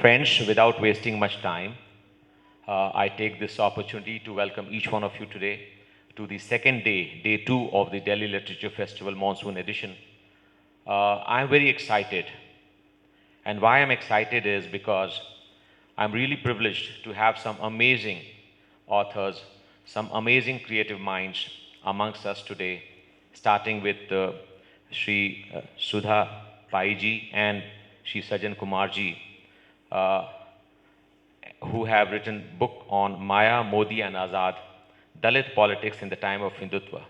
Friends, without wasting much time, I take this opportunity to welcome each one of you today to the second day, day 2 of the Delhi Literature Festival Monsoon edition. I'm very excited. And why I'm excited is because I'm really privileged to have some amazing authors, some amazing creative minds amongst us today, starting with Sri Sudha Pai and Sri Sajan Kumarji, uh, who have written book on Maya, Modi and Azad, Dalit politics in the time of Hindutva.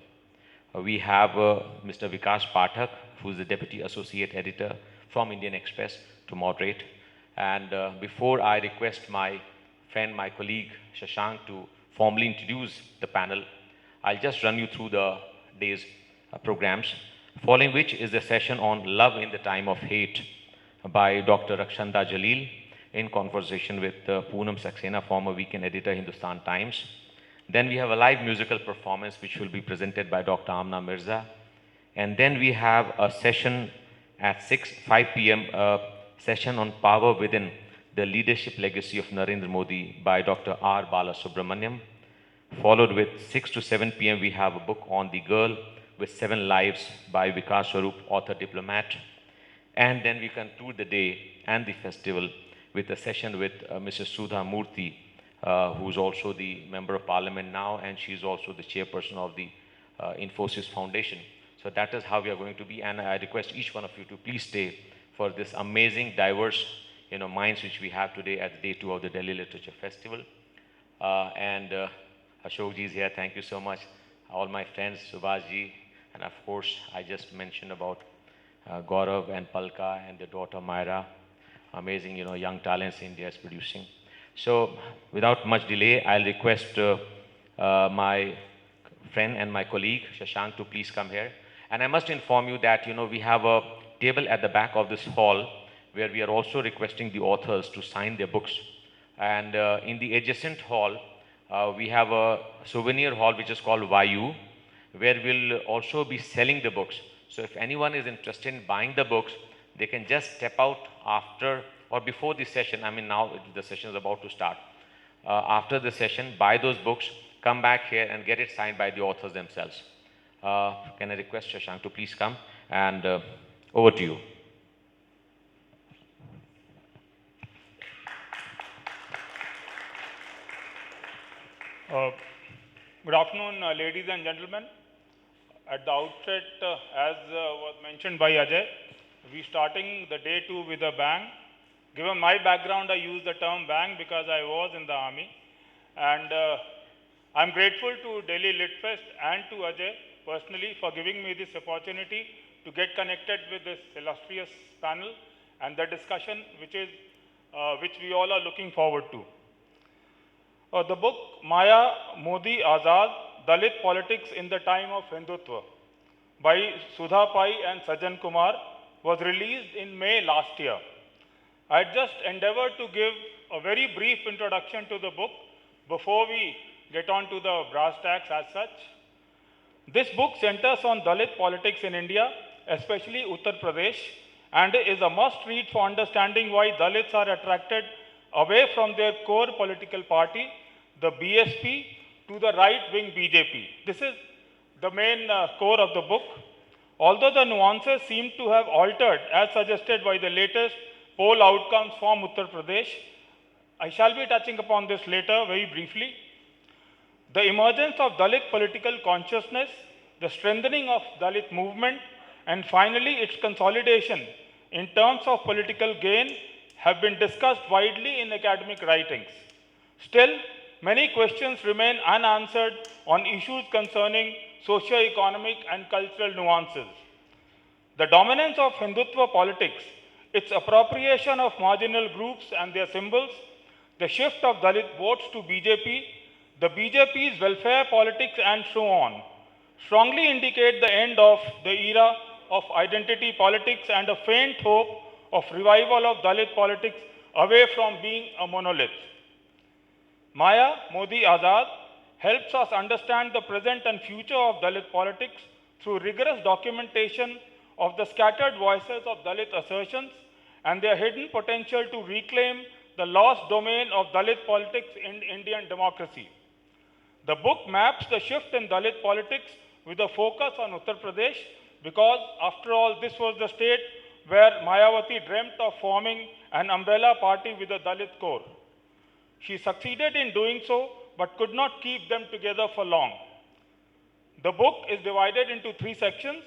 We have Mr. Vikas Pathak, who is the Deputy Associate Editor from Indian Express, to moderate. And before I request my friend, my colleague Shashank to formally introduce the panel, I'll just run you through the day's programs, following which is the session on Love in the Time of Hate by Dr. Rakshanda Jalil in conversation with Poonam Saxena, former weekend editor, Hindustan Times. Then we have a live musical performance which will be presented by Dr. Amna Mirza. And then we have a session at 5 p.m., a session on Power Within, the Leadership Legacy of Narendra Modi by Dr. R. Balasubramaniam. Followed with 6 to 7 p.m., we have a book on The Girl with 7 Lives by Vikas Swarup, author diplomat. And then we conclude the day and the festival with a session with Mrs. Sudha Murthy, who's also the Member of Parliament now, and she's also the chairperson of the Infosys Foundation. So that is how we are going to be, and I request each one of you to please stay for this amazing, diverse, minds which we have today at day 2 of the Delhi Literature Festival. Ashok ji is here. Thank you so much. All my friends, Subhash ji, and of course, I just mentioned about Gaurav and Palka and their daughter Myra. Amazing, young talents India is producing. So, without much delay, I'll request my friend and my colleague Shashank to please come here. And I must inform you that we have a table at the back of this hall where we are also requesting the authors to sign their books. And in the adjacent hall, we have a souvenir hall which is called Vayu, where we'll also be selling the books. So if anyone is interested in buying the books, they can just step out after or before the session. I mean, now the session is about to start. After the session, buy those books, come back here and get it signed by the authors themselves. Can I request Shashank to please come, and over to you. Good afternoon, ladies and gentlemen. At the outset, as was mentioned by Ajay, we starting the day 2 with a bang. Given my background, I use the term bang because I was in the army. And I'm grateful to Delhi LitFest and to Ajay personally for giving me this opportunity to get connected with this illustrious panel and the discussion which we all are looking forward to. The book Maya, Modi, Azad, Dalit Politics in the Time of Hindutva by Sudha Pai and Sajan Kumar was released in May last year. I just endeavored to give a very brief introduction to the book before we get on to the brass tacks as such. This book centers on Dalit politics in India, especially Uttar Pradesh, and is a must read for understanding why Dalits are attracted away from their core political party, the BSP, to the right-wing BJP. This is the main core of the book. Although the nuances seem to have altered as suggested by the latest poll outcomes from Uttar Pradesh, I shall be touching upon this later very briefly. The emergence of Dalit political consciousness, the strengthening of Dalit movement, and finally its consolidation in terms of political gain have been discussed widely in academic writings. Still, many questions remain unanswered on issues concerning socio-economic and cultural nuances. The dominance of Hindutva politics, its appropriation of marginal groups and their symbols, the shift of Dalit votes to BJP, the BJP's welfare politics and so on, strongly indicate the end of the era of identity politics and a faint hope of revival of Dalit politics away from being a monolith. Maya, Modi, Azad helps us understand the present and future of Dalit politics through rigorous documentation of the scattered voices of Dalit assertions and their hidden potential to reclaim The Lost Domain of Dalit Politics in Indian Democracy. The book maps the shift in Dalit politics with a focus on Uttar Pradesh because, after all, this was the state where Mayawati dreamt of forming an umbrella party with a Dalit core. She succeeded in doing so, but could not keep them together for long. The book is divided into 3 sections.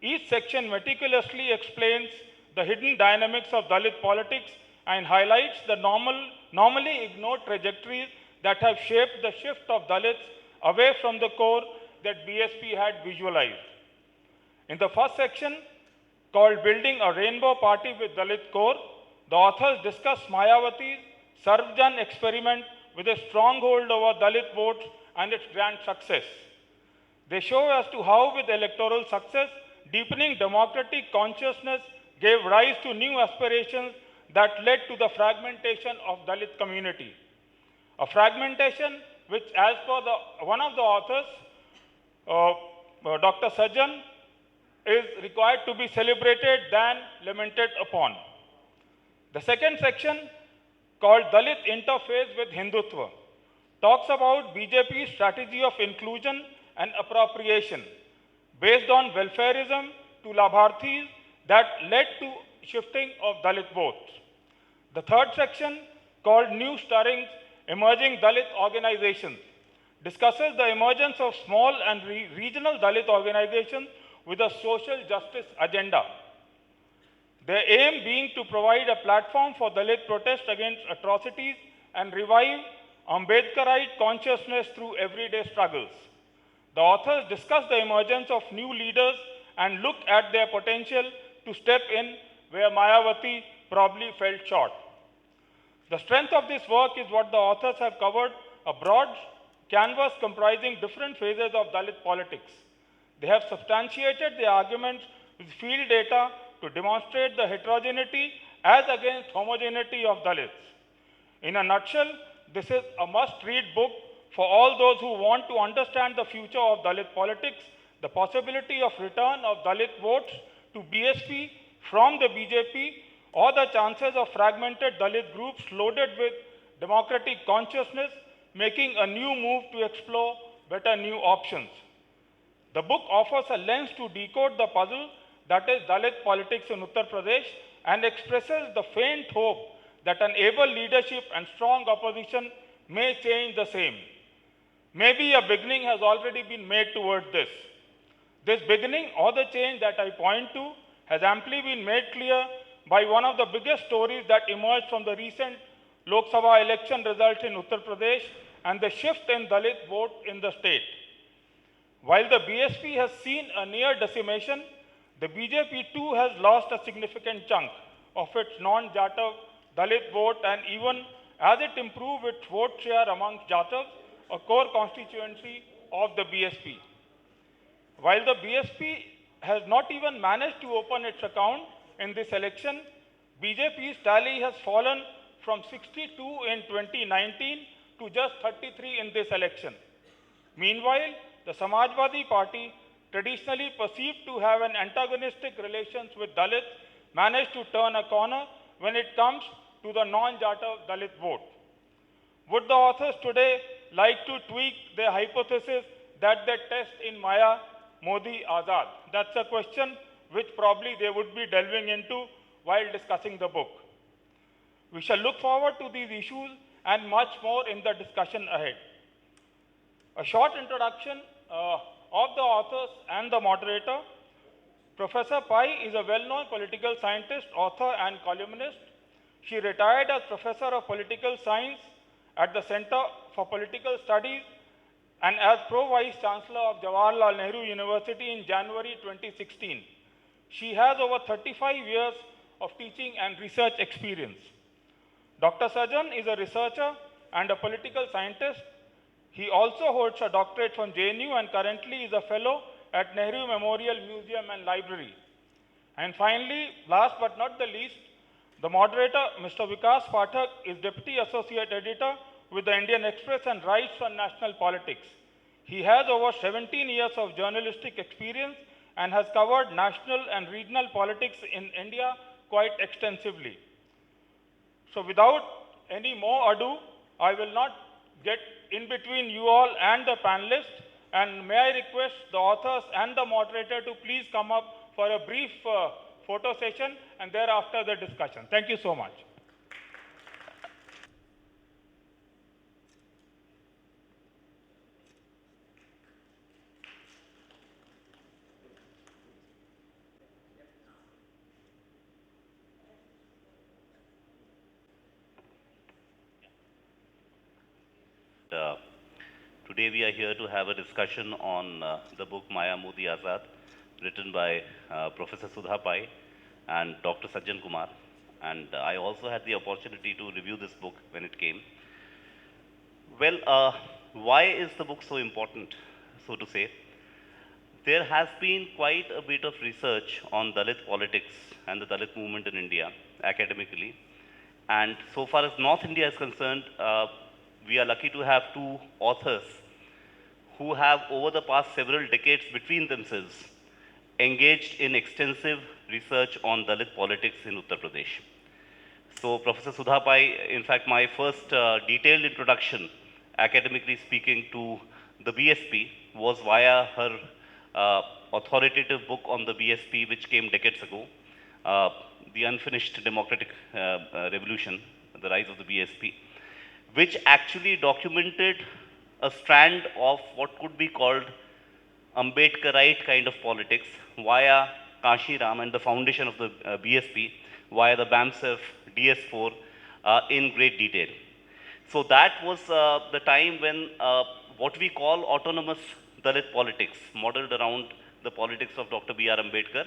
Each section meticulously explains the hidden dynamics of Dalit politics and highlights the normally ignored trajectories that have shaped the shift of Dalits away from the core that BSP had visualized. In the first section, called Building a Rainbow Party with Dalit Core, the authors discuss Mayawati's Sarvjan experiment with a stronghold over Dalit votes and its grand success. They show as to how, with electoral success, deepening democratic consciousness gave rise to new aspirations that led to the fragmentation of Dalit community. A fragmentation which, as per one of the authors, Dr. Sajjan, is required to be celebrated than lamented upon. The second section, called Dalit Interface with Hindutva, talks about BJP's strategy of inclusion and appropriation based on welfareism to Labharthis that led to shifting of Dalit votes. The third section, called New Stirrings Emerging Dalit Organizations, discusses the emergence of small and regional Dalit organizations with a social justice agenda. Their aim being to provide a platform for Dalit protest against atrocities and revive Ambedkarite consciousness through everyday struggles. The authors discuss the emergence of new leaders and look at their potential to step in where Mayawati probably fell short. The strength of this work is what the authors have covered a broad canvas comprising different phases of Dalit politics. They have substantiated their arguments with field data to demonstrate the heterogeneity as against homogeneity of Dalits. In a nutshell, this is a must-read book for all those who want to understand the future of Dalit politics, the possibility of return of Dalit votes to BSP from the BJP, or the chances of fragmented Dalit groups loaded with democratic consciousness making a new move to explore better new options. The book offers a lens to decode the puzzle that is Dalit politics in Uttar Pradesh and expresses the faint hope that an able leadership and strong opposition may change the same. Maybe a beginning has already been made towards this. This beginning or the change that I point to has amply been made clear by one of the biggest stories that emerged from the recent Lok Sabha election results in Uttar Pradesh and the shift in Dalit vote in the state. While the BSP has seen a near decimation, the BJP too has lost a significant chunk of its non-Jatav Dalit vote, and even as it improved its vote share amongst Jatavs, a core constituency of the BSP. While the BSP has not even managed to open its account in this election, BJP's tally has fallen from 62 in 2019 to just 33 in this election. Meanwhile, the Samajwadi Party, traditionally perceived to have an antagonistic relations with Dalits, managed to turn a corner when it comes to the non-Jatav Dalit vote. Would the authors today like to tweak their hypothesis that they test in Maya, Modi, AZAD? That's a question which probably they would be delving into while discussing the book. We shall look forward to these issues and much more in the discussion ahead. A short introduction of the authors and the moderator. Professor Pai is a well-known political scientist, author, and columnist. She retired as Professor of Political Science at the Center for Political Studies and as Pro-Vice Chancellor of Jawaharlal Nehru University in January 2016. She has over 35 years of teaching and research experience. Dr. Sajjan is a researcher and a political scientist. He also holds a doctorate from JNU and currently is a fellow at Nehru Memorial Museum and Library. And finally, last but not the least, the moderator, Mr. Vikas Pathak, is Deputy Associate Editor with the Indian Express and writes on national politics. He has over 17 years of journalistic experience and has covered national and regional politics in India quite extensively. So without any more ado, I will not get in between you all and the panelists. And may I request the authors and the moderator to please come up for a brief photo session and thereafter the discussion. Thank you so much. Uh, Today we are here to have a discussion on the book Maya Modi AZAD, written by Professor Sudha Pai and Dr. Sajjan Kumar. And I also had the opportunity to review this book when it came. Well, why is the book so important, so to say? There has been quite a bit of research on Dalit politics and the Dalit movement in India academically. And so far as North India is concerned, we are lucky to have two authors who have, over the past several decades between themselves, engaged in extensive research on Dalit politics in Uttar Pradesh. So Professor Sudha Pai, in fact, my first detailed introduction, academically speaking, to the BSP was via her authoritative book on the BSP, which came decades ago, The Unfinished Democratic Revolution, The Rise of the BSP, which actually documented a strand of what could be called Ambedkarite kind of politics via Kashi Ram and the foundation of the BSP, via the BAMSEF DS4 in great detail. So that was the time when what we call autonomous Dalit politics, modeled around the politics of Dr. B.R. Ambedkar,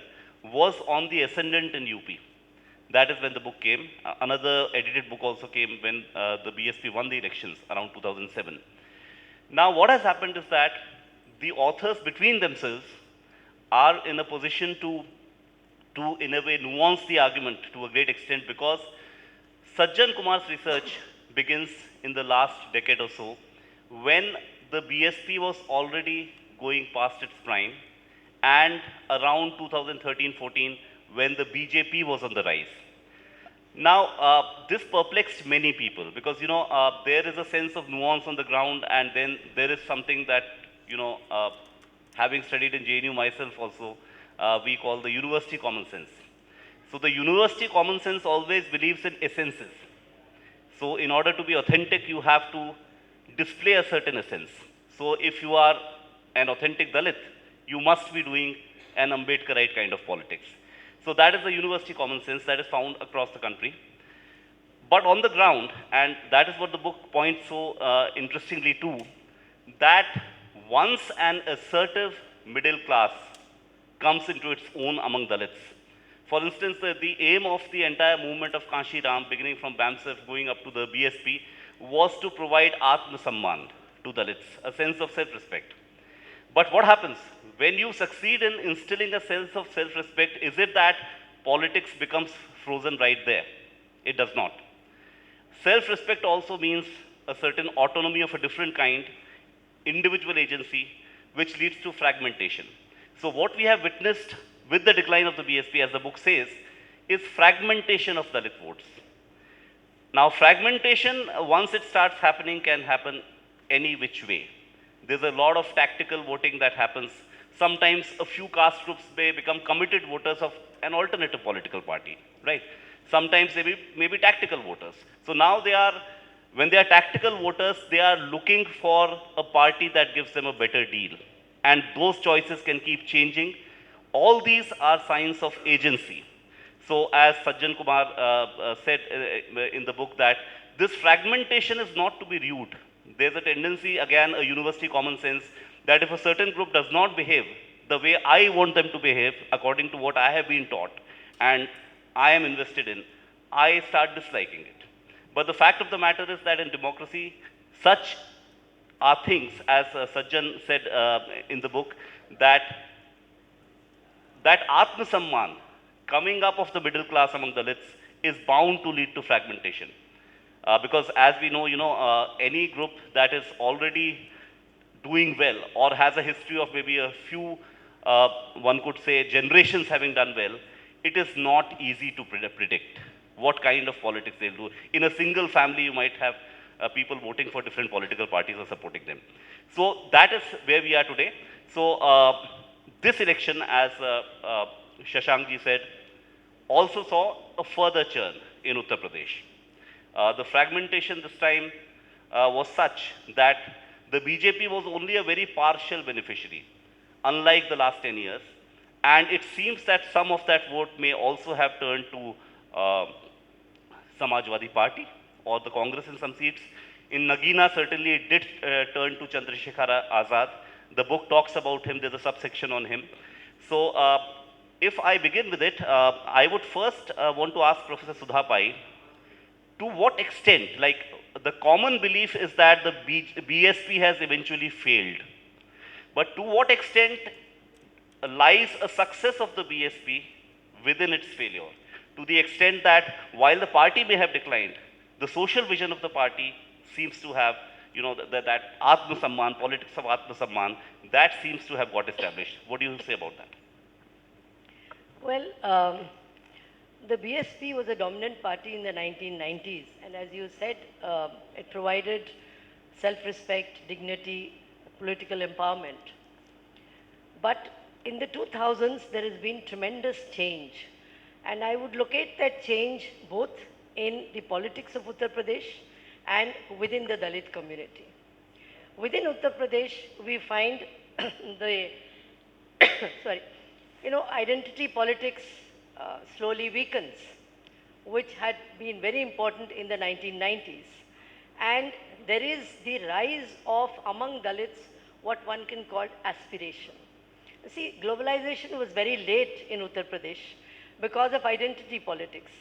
was on the ascendant in UP. That is when the book came. Another edited book also came when the BSP won the elections around 2007. Now what has happened is that the authors between themselves are in a position to in a way nuance the argument to a great extent, because Sajjan Kumar's research begins in the last decade or so, when the BSP was already going past its prime, and around 2013-14 when the BJP was on the rise. Now, this perplexed many people because, there is a sense of nuance on the ground, and then there is something that, having studied in JNU myself also, we call the university common sense. So the university common sense always believes in essences. So in order to be authentic, you have to display a certain essence. So if you are an authentic Dalit, you must be doing an Ambedkarite kind of politics. So that is the university common sense that is found across the country. But on the ground, and that is what the book points so interestingly to, that once an assertive middle class comes into its own among Dalits. For instance, the aim of the entire movement of Kanshi Ram, beginning from BAMSEF going up to the BSP, was to provide Atma Samman to Dalits, a sense of self-respect. But what happens? When you succeed in instilling a sense of self-respect, is it that politics becomes frozen right there? It does not. Self-respect also means a certain autonomy of a different kind, individual agency, which leads to fragmentation. So what we have witnessed with the decline of the BSP, as the book says, is fragmentation of Dalit votes. Now, fragmentation, once it starts happening, can happen any which way. There's a lot of tactical voting that happens. Sometimes a few caste groups may become committed voters of an alternative political party, right? Sometimes they may be tactical voters. So now when they are tactical voters, they are looking for a party that gives them a better deal. And those choices can keep changing. All these are signs of agency. So as Sajjan Kumar said in the book, that this fragmentation is not to be rude. There's a tendency, again, a university common sense, that if a certain group does not behave the way I want them to behave, according to what I have been taught and I am invested in, I start disliking it. But the fact of the matter is that in democracy, such are things, as Sajjan said in the book, that Atma Samman, coming up of the middle class among Dalits, is bound to lead to fragmentation. Because as we know, any group that is already doing well or has a history of maybe a few, one could say, generations having done well, it is not easy to predict what kind of politics they'll do. In a single family, you might have people voting for different political parties or supporting them. So that is where we are today. So this election, as Shashank ji said, also saw a further churn in Uttar Pradesh. The fragmentation this time was such that the BJP was only a very partial beneficiary, unlike the last 10 years. And it seems that some of that vote may also have turned to Samajwadi Party or the Congress in some seats. In Nagina, certainly it did turn to Chandrasekhar Azad. The book talks about him, there's a subsection on him. So if I begin with it, I would first want to ask Professor Sudha Pai, to what extent, like the common belief is that the BSP has eventually failed. But to what extent lies a success of the BSP within its failure? To the extent that while the party may have declined, the social vision of the party seems to have, you know, that Atma Samman, politics of Atma Samman, that seems to have got established. What do you say about that? Well, the BSP was a dominant party in the 1990s, and as you said, it provided self-respect, dignity, political empowerment. But in the 2000s, there has been tremendous change, and I would locate that change both in the politics of Uttar Pradesh and within the Dalit community. Within Uttar Pradesh, we find the, identity politics slowly weakens, which had been very important in the 1990s. And there is the rise of, among Dalits, what one can call aspiration. You see, globalization was very late in Uttar Pradesh because of identity politics.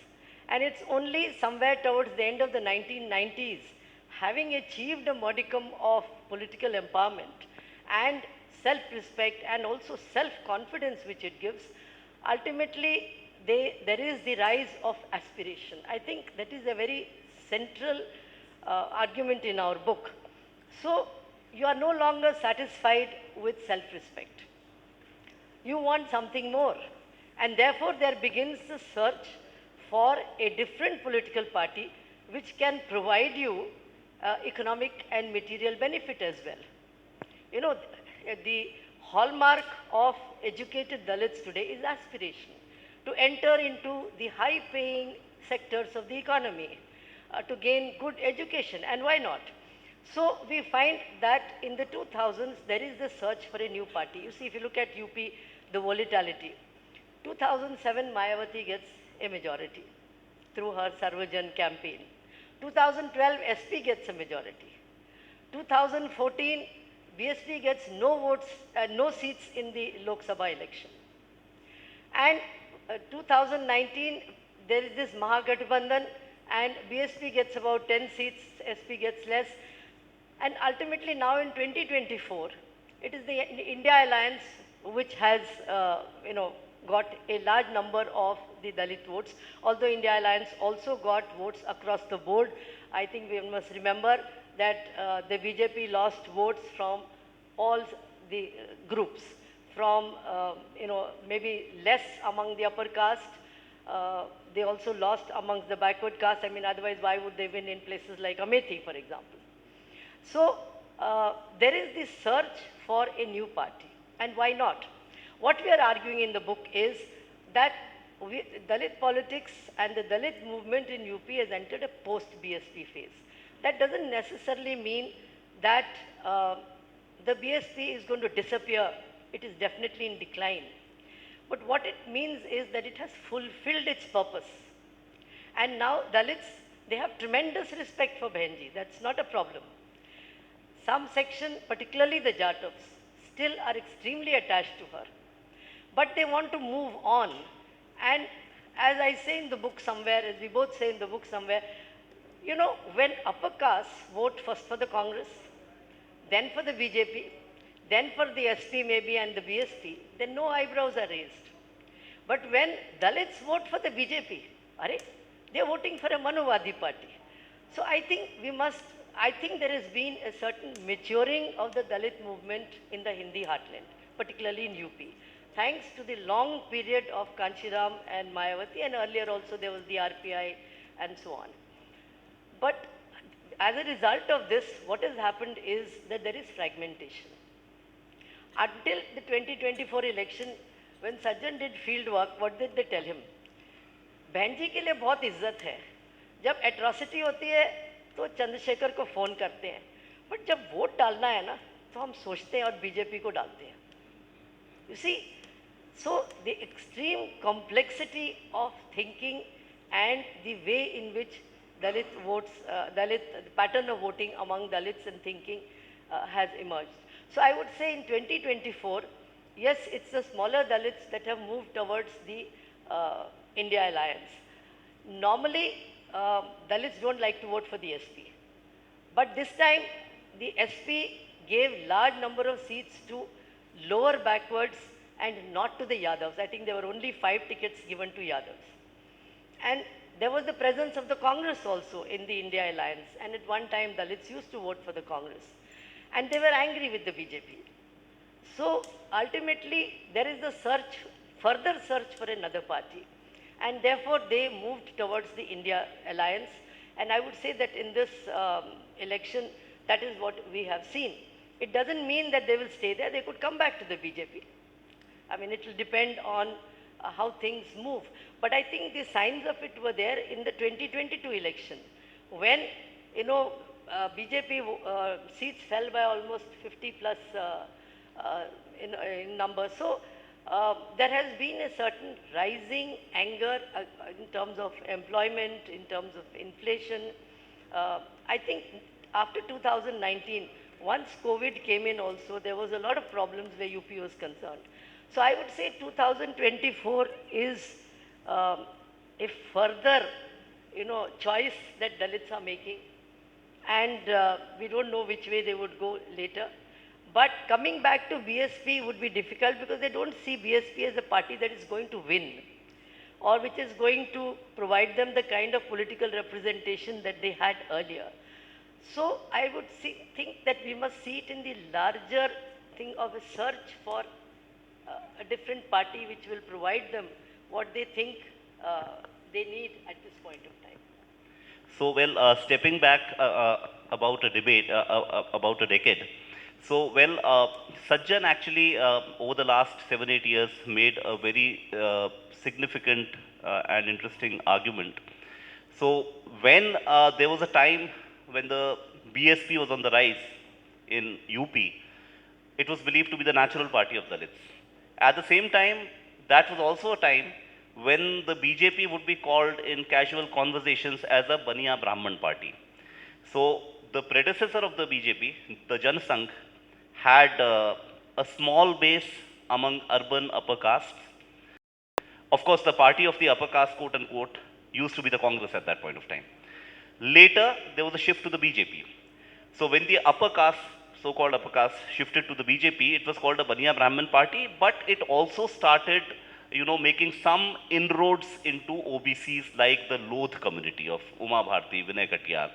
And it's only somewhere towards the end of the 1990s, having achieved a modicum of political empowerment and self-respect and also self-confidence which it gives, ultimately there is the rise of aspiration. I think that is a very central argument in our book. So you are no longer satisfied with self-respect. You want something more. And therefore there begins the search for a different political party which can provide you economic and material benefit as well. You know, the hallmark of educated Dalits today is aspiration to enter into the high-paying sectors of the economy, to gain good education, and why not? So we find that in the 2000s, there is the search for a new party. You see, if you look at UP, the volatility. 2007, Mayawati gets a majority through her Sarvajan campaign. 2012, SP gets a majority. 2014, BSP gets no votes, no seats in the Lok Sabha election. And 2019, there is this Mahagathbandhan, and BSP gets about 10 seats, SP gets less. And ultimately now in 2024, it is the India Alliance which has, got a large number of the Dalit votes. Although India Alliance also got votes across the board, I think we must remember that the BJP lost votes from all the groups, from, maybe less among the upper caste. They also lost amongst the backward caste. I mean, otherwise, why would they win in places like Amethi, for example? So, there is this search for a new party. And why not? What we are arguing in the book is that Dalit politics and the Dalit movement in UP has entered a post-BSP phase. That doesn't necessarily mean that the BSP is going to disappear. It is definitely in decline. But what it means is that it has fulfilled its purpose. And now Dalits, they have tremendous respect for Behenji. That's not a problem. Some section, particularly the Jatovs, still are extremely attached to her. But they want to move on. And as I say in the book somewhere, as we both say in the book somewhere, you know, when upper castes vote first for the Congress, then for the BJP, then for the SP maybe and the BSP, then no eyebrows are raised. But when Dalits vote for the BJP, they are voting for a Manuvadi party. So I think there has been a certain maturing of the Dalit movement in the Hindi heartland, particularly in UP. Thanks to the long period of Kanchiram and Mayawati, and earlier also there was the RPI and so on. But as a result of this, what has happened is that there is fragmentation. Until the 2024 election, when Sajjan did field work, what did they tell him? बहन जी के लिए बहुत इज्जत है, जब atrocity होती है तो चंद्रशेखर को फ़ोन करते हैं, बट जब वोट डालना है ना तो हम सोचते हैं और बीजेपी को डालते हैं. You see, so the extreme complexity of thinking and the way in which Dalit votes, the pattern of voting among Dalits and thinking has emerged. So I would say in 2024, yes, it's the smaller Dalits that have moved towards the India alliance. Normally, Dalits don't like to vote for the SP. But this time, the SP gave large number of seats to lower backwards and not to the Yadavs. I think there were only 5 tickets given to Yadavs. And there was the presence of the Congress also in the India alliance. And at one time, Dalits used to vote for the Congress. And they were angry with the BJP. So ultimately, there is a search, further search for another party. And therefore, they moved towards the India alliance. And I would say that in this election, that is what we have seen. It doesn't mean that they will stay there. They could come back to the BJP. I mean, it will depend on how things move. But I think the signs of it were there in the 2022 election, when, you know, BJP seats fell by almost 50 plus in number. So there has been a certain rising anger in terms of employment, in terms of inflation. I think after 2019, once COVID came in also, there was a lot of problems where UP was concerned. So I would say 2024 is a further, you know, choice that Dalits are making. And we don't know which way they would go later. But coming back to BSP would be difficult because they don't see BSP as a party that is going to win or which is going to provide them the kind of political representation that they had earlier. So I would think that we must see it in the larger thing of a search for a different party which will provide them what they think they need at this point of time. So, well, stepping back about a debate, about a decade. So, well, Sajjan actually over the last 7-8 years made a very significant and interesting argument. So, when there was a time when the BSP was on the rise in UP, it was believed to be the natural party of Dalits. At the same time, that was also a time when the BJP would be called in casual conversations as a Baniya Brahman party. So the predecessor of the BJP, the Jan Sangh, had a small base among urban upper castes. Of course, the party of the upper caste, quote unquote, used to be the Congress at that point of time. Later, there was a shift to the BJP. So when the upper caste, so-called upper caste, shifted to the BJP, it was called a Baniya Brahman party, but it also started, you know, making some inroads into OBCs like the Lodh community of Uma Bharti, Vinay Katiyar.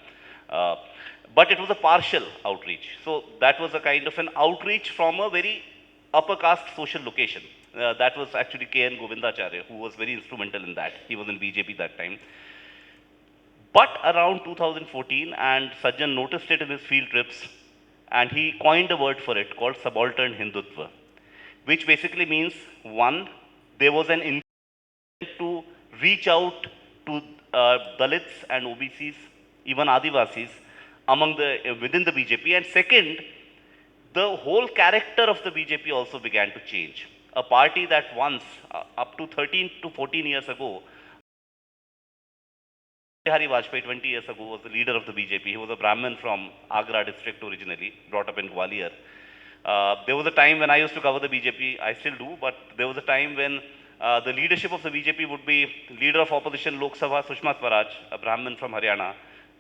But it was a partial outreach. So that was a kind of an outreach from a very upper caste social location. That was actually K.N. Govindacharya, who was very instrumental in that. He was in BJP that time. But around 2014, and Sajjan noticed it in his field trips, and he coined a word for it called subaltern Hindutva, which basically means, one, there was an intent to reach out to Dalits and OBCs, even Adivasis, within the BJP, and second, the whole character of the BJP also began to change. A party that once, up to 13 to 14 years ago, Bihari Vajpayee 20 years ago was the leader of the BJP. He was a Brahmin from Agra district originally, brought up in Gwalior. There was a time when I used to cover the BJP, I still do, but there was a time when the leadership of the BJP would be leader of opposition Lok Sabha Sushma Swaraj, a Brahmin from Haryana,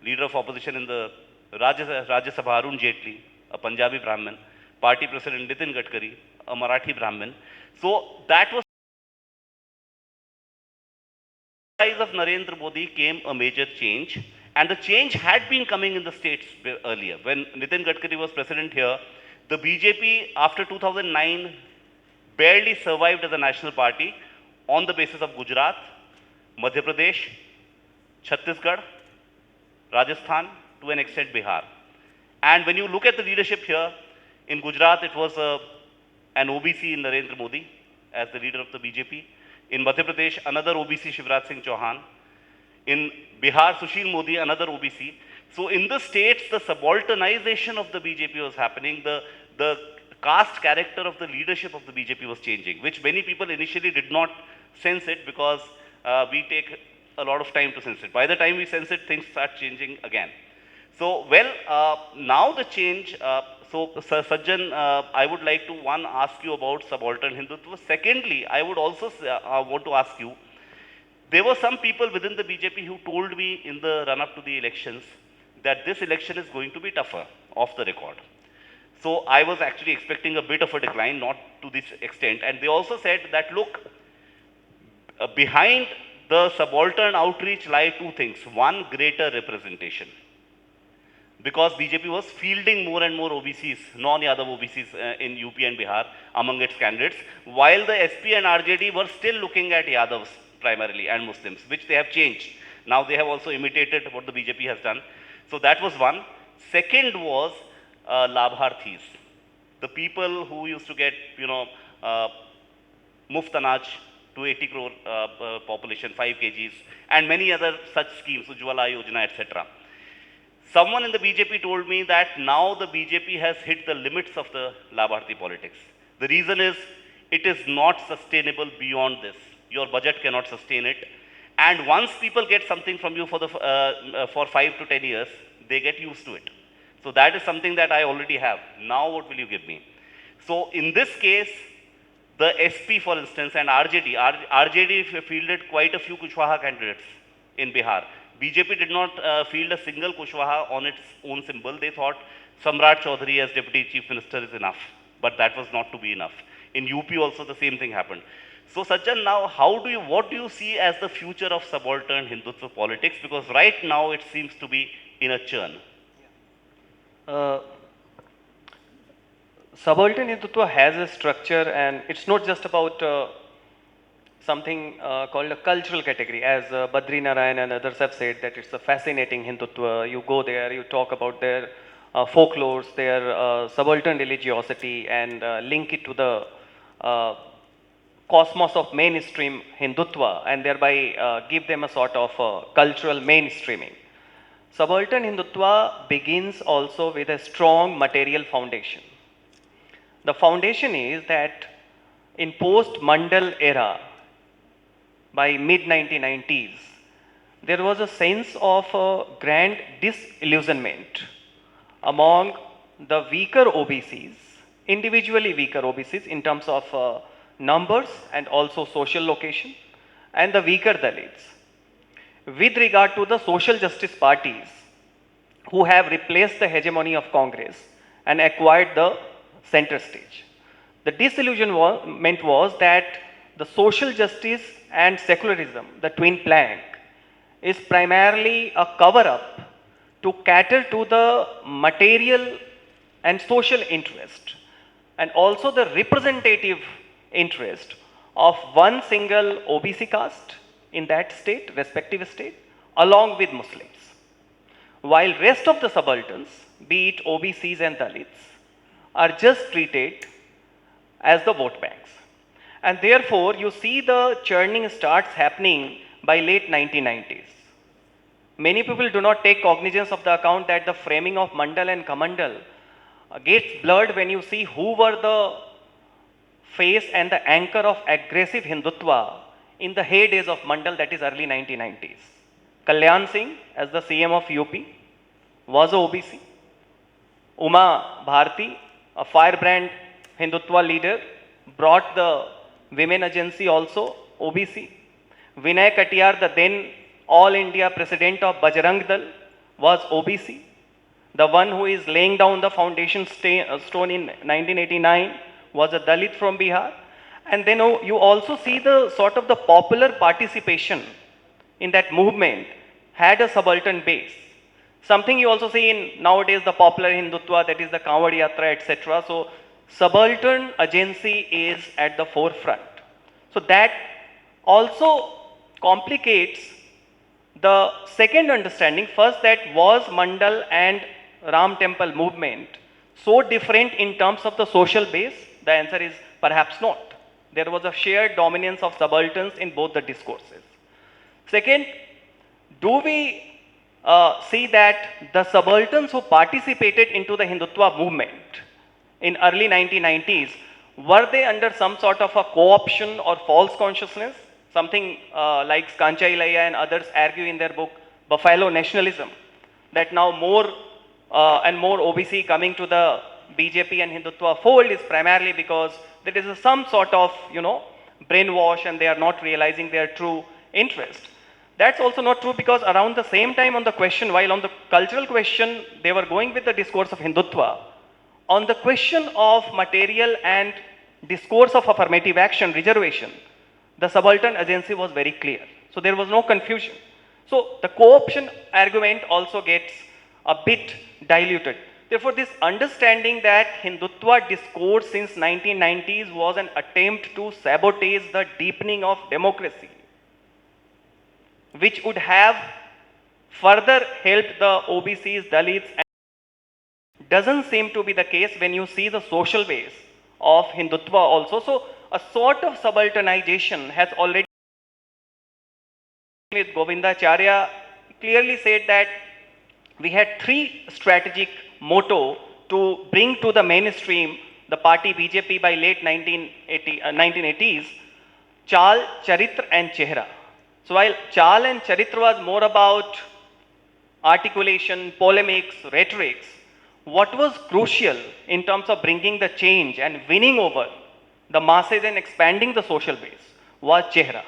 leader of opposition in the Rajya Sabha Arun Jaitley, a Punjabi Brahmin, party president Nitin Gadkari, a Marathi Brahmin. So that was the rise of Narendra Modi came a major change, and the change had been coming in the states earlier. When Nitin Gadkari was president here, the BJP after 2009 barely survived as a national party on the basis of Gujarat, Madhya Pradesh, Chhattisgarh, Rajasthan, to an extent Bihar. And when you look at the leadership here, in Gujarat it was an OBC in Narendra Modi as the leader of the BJP. In Madhya Pradesh, another OBC, Shivraj Singh Chauhan. In Bihar, Sushil Modi, another OBC. So in the states, the subalternization of the BJP was happening. The caste character of the leadership of the BJP was changing, which many people initially did not sense it because we take a lot of time to sense it. By the time we sense it, things start changing again. So, well, now the change, Sir Sajjan, I would like to, one, ask you about subaltern Hindutva. Secondly, I would also want to ask you, there were some people within the BJP who told me in the run-up to the elections that this election is going to be tougher, off the record. So I was actually expecting a bit of a decline, not to this extent. And they also said that, look, behind the subaltern outreach lie two things. One, greater representation. Because BJP was fielding more and more OBCs, non-Yadav OBCs in UP and Bihar among its candidates, while the SP and RJD were still looking at Yadavs primarily and Muslims, which they have changed. Now they have also imitated what the BJP has done. So that was one. Second was Labharthis, the people who used to get, Muft Anaj to 80 crore population, 5 kgs, and many other such schemes, Ujjwala Yojana, etc. Someone in the BJP told me that now the BJP has hit the limits of the Labharthi politics. The reason is it is not sustainable beyond this. Your budget cannot sustain it. And once people get something from you for 5 to 10 years, they get used to it. So that is something that I already have. Now what will you give me? So in this case, the SP, for instance, and RJD fielded quite a few Kushwaha candidates in Bihar. BJP did not field a single Kushwaha on its own symbol. They thought Samrat Chaudhary as Deputy Chief Minister is enough, but that was not to be enough. In UP also the same thing happened. So Sajjan, now what do you see as the future of subaltern Hindutva politics? Because right now it seems to be in a churn. Subaltern Hindutva has a structure, and it's not just about something called a cultural category, as Badri Narayan and others have said, that it's a fascinating Hindutva. You go there, you talk about their folklores, their subaltern religiosity, and link it to the cosmos of mainstream Hindutva, and thereby give them a sort of cultural mainstreaming. Subaltern Hindutva begins also with a strong material foundation. The foundation is that in post-Mandal era, by mid-1990s, there was a sense of grand disillusionment among the weaker OBCs, individually weaker OBCs in terms of numbers and also social location, and the weaker Dalits, with regard to the social justice parties who have replaced the hegemony of Congress and acquired the center stage. The disillusionment was that the social justice and secularism, the twin plank, is primarily a cover-up to cater to the material and social interest, and also the representative interest of one single OBC caste in that state, respective state, along with Muslims. While rest of the subalterns, be it OBCs and Dalits, are just treated as the vote banks. And therefore, you see the churning starts happening by late 1990s. Many people do not take cognizance of the account that the framing of Mandal and Kamandal gets blurred when you see who were the face and the anchor of aggressive Hindutva in the heydays of Mandal, that is early 1990s. Kalyan Singh, as the CM of UP, was a OBC. Uma Bharti, a firebrand Hindutva leader, brought the women agency also, OBC. Vinay Katiyar, the then All India President of Bajrang Dal, was OBC. The one who is laying down the foundation stone in 1989 was a Dalit from Bihar. And then you also see the sort of the popular participation in that movement had a subaltern base. Something you also see in nowadays the popular Hindutva, that is the Kanwad Yatra, etc. So subaltern agency is at the forefront. So that also complicates The second understanding, first, that was Mandal and Ram Temple movement so different in terms of the social base? The answer is perhaps not. There was a shared dominance of subalterns in both the discourses. Second, do we see that the subalterns who participated into the Hindutva movement in early 1990s, were they under some sort of a co-option or false consciousness? Something like Kancha Ilaiah and others argue in their book, Buffalo Nationalism, that now more and more OBC coming to the BJP and Hindutva fold is primarily because there is some sort of, brainwash and they are not realizing their true interest. That's also not true, because around the same time on the question, while on the cultural question, they were going with the discourse of Hindutva, on the question of material and discourse of affirmative action, reservation, the subaltern agency was very clear. So there was no confusion. So the co-option argument also gets a bit diluted. Therefore, this understanding that Hindutva discourse since 1990s was an attempt to sabotage the deepening of democracy, which would have further helped the OBCs, Dalits, doesn't seem to be the case when you see the social base of Hindutva also. So a sort of subalternization has already, with Govindacharya clearly said that we had three strategic motto to bring to the mainstream the party BJP by late 1980s, Chal, Charitra and Chehra. So while Chal and Charitra was more about articulation, polemics, rhetorics, what was crucial in terms of bringing the change and winning over the masses and expanding the social base was Chehra.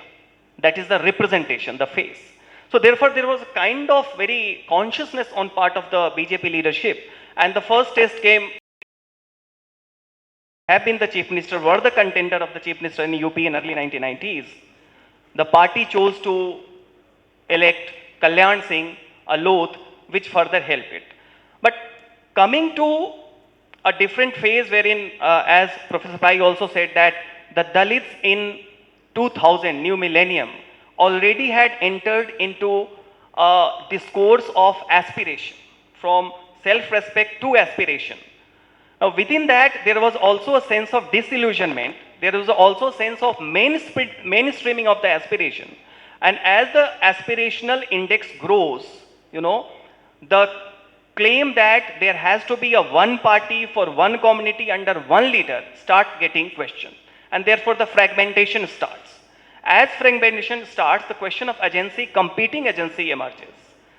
That is the representation, the face. So therefore, there was a kind of very consciousness on part of the BJP leadership, and the first test came, have been the chief minister, were the contender of the chief minister in UP in early 1990s. The party chose to elect Kalyan Singh, a Loth, which further helped it. But coming to a different phase wherein, as Professor Pai also said, that the Dalits in 2000, new millennium, already had entered into a discourse of aspiration, from self-respect to aspiration. Now within that, there was also a sense of disillusionment. There was also a sense of mainstreaming of the aspiration. And as the aspirational index grows, the claim that there has to be a one party for one community under one leader start getting questioned. And therefore the fragmentation starts. As fragmentation starts, the question of agency, competing agency emerges.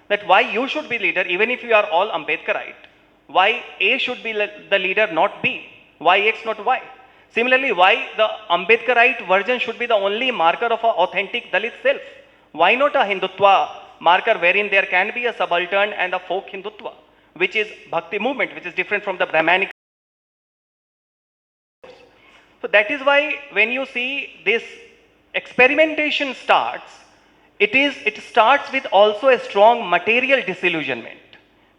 That why you should be leader even if you are all Ambedkarite. Why A should be the leader, not B? Why X, not Y? Similarly, why the Ambedkarite version should be the only marker of an authentic Dalit self? Why not a Hindutva marker wherein there can be a subaltern and a folk Hindutva, which is Bhakti movement, which is different from the Brahmanic. So that is why when you see this experimentation starts, it starts with also a strong material disillusionment.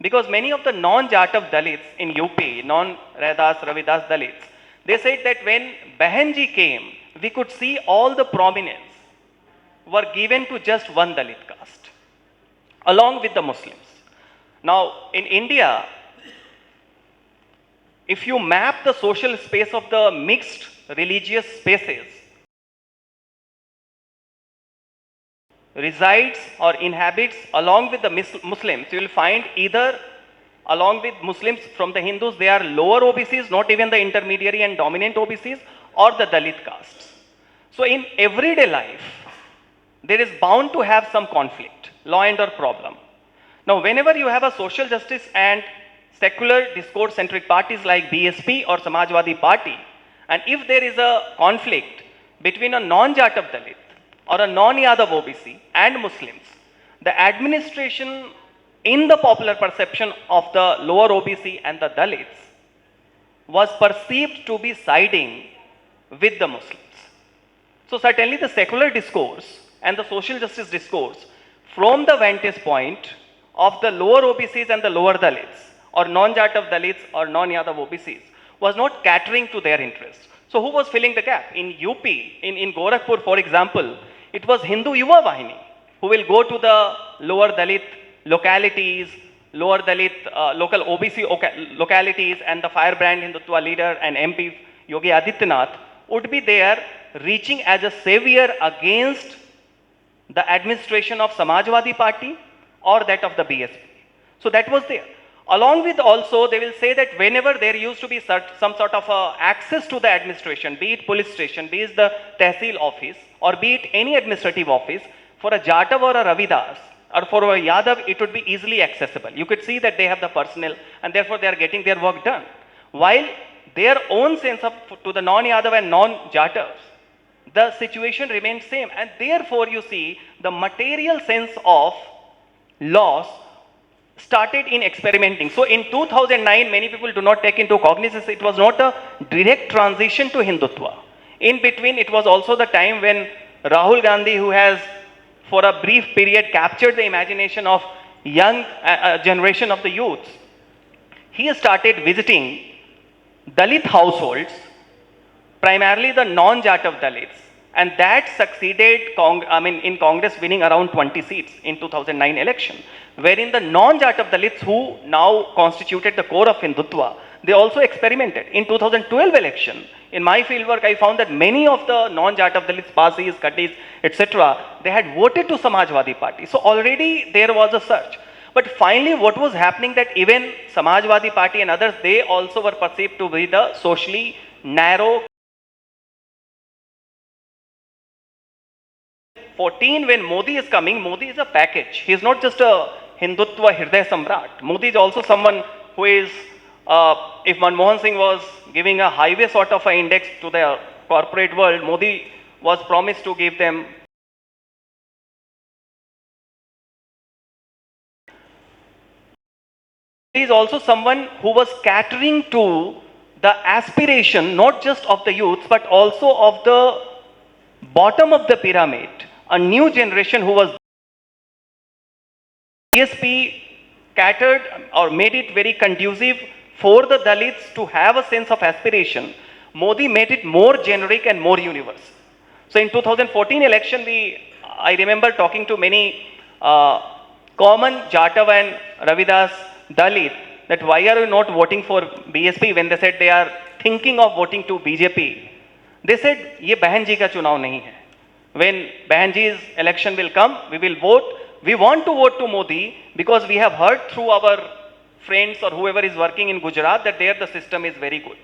Because many of the non-Jatav Dalits in UP, non-Raidas, Ravidas Dalits, they said that when Bahanji came, we could see all the prominence were given to just one Dalit caste, along with the Muslims. Now, in India, if you map the social space of the mixed religious spaces, resides or inhabits along with the Muslims, you will find either along with Muslims from the Hindus, they are lower OBCs, not even the intermediary and dominant OBCs, or the Dalit castes. So in everyday life, there is bound to have some conflict, law and order problem. Now, whenever you have a social justice and secular discourse-centric parties like BSP or Samajwadi Party, and if there is a conflict between a non-Jatav Dalit or a non-Yadav OBC and Muslims, the administration in the popular perception of the lower OBC and the Dalits was perceived to be siding with the Muslims. So certainly the secular discourse and the social justice discourse from the vantage point of the lower OBCs and the lower Dalits or non-Jatav Dalits or non-Yadav OBCs was not catering to their interests. So who was filling the gap? In UP, in Gorakhpur, for example, it was Hindu Yuva Vahini. who will go to the lower Dalit localities, lower Dalit local OBC localities, and the firebrand Hindutva leader and MP Yogi Adityanath would be there reaching as a savior against the administration of Samajwadi Party or that of the BSP. So that was there. Along with also, they will say that whenever there used to be some sort of access to the administration, be it police station, be it the Tehsil office, or be it any administrative office, for a Jatav or a Ravidas, or for a Yadav, it would be easily accessible. You could see that they have the personnel, and therefore they are getting their work done. While their own sense of, to the non-Yadav and non-Jatavs, the situation remains same. And therefore you see the material sense of loss started in experimenting. So in 2009, many people do not take into cognizance, it was not a direct transition to Hindutva. In between, it was also the time when Rahul Gandhi, who has for a brief period captured the imagination of young generation of the youths, he started visiting Dalit households, primarily the non-Jatav Dalits, and that succeeded in Congress winning around 20 seats in 2009 election, wherein the non-Jatav Dalits, who now constituted the core of Hindutva, they also experimented. In 2012 election, in my fieldwork, I found that many of the non-Jatav Dalits, Pasis, Katis, etc., they had voted to Samajwadi Party. So already there was a surge. But finally, what was happening that even Samajwadi Party and others, they also were perceived to be the socially narrow. 14, when Modi is coming, Modi is a package. He is not just a Hindutva Hriday Samrat. Modi is also someone who is, if Manmohan Singh was giving a highway sort of an index to the corporate world, Modi was promised to give them. He is also someone who was catering to the aspiration, not just of the youth, but also of the bottom of the pyramid, a new generation who was. BSP catered or made it very conducive for the Dalits to have a sense of aspiration. Modi made it more generic and more universal. So in 2014 election, I remember talking to many common Jatav and Ravidas Dalit that why are you not voting for BSP when they said they are thinking of voting to BJP. They said, ये बहन जी का चुनाव नहीं है. When Bahanji's election will come, we will vote. We want to vote to Modi because we have heard through our friends or whoever is working in Gujarat that there the system is very good.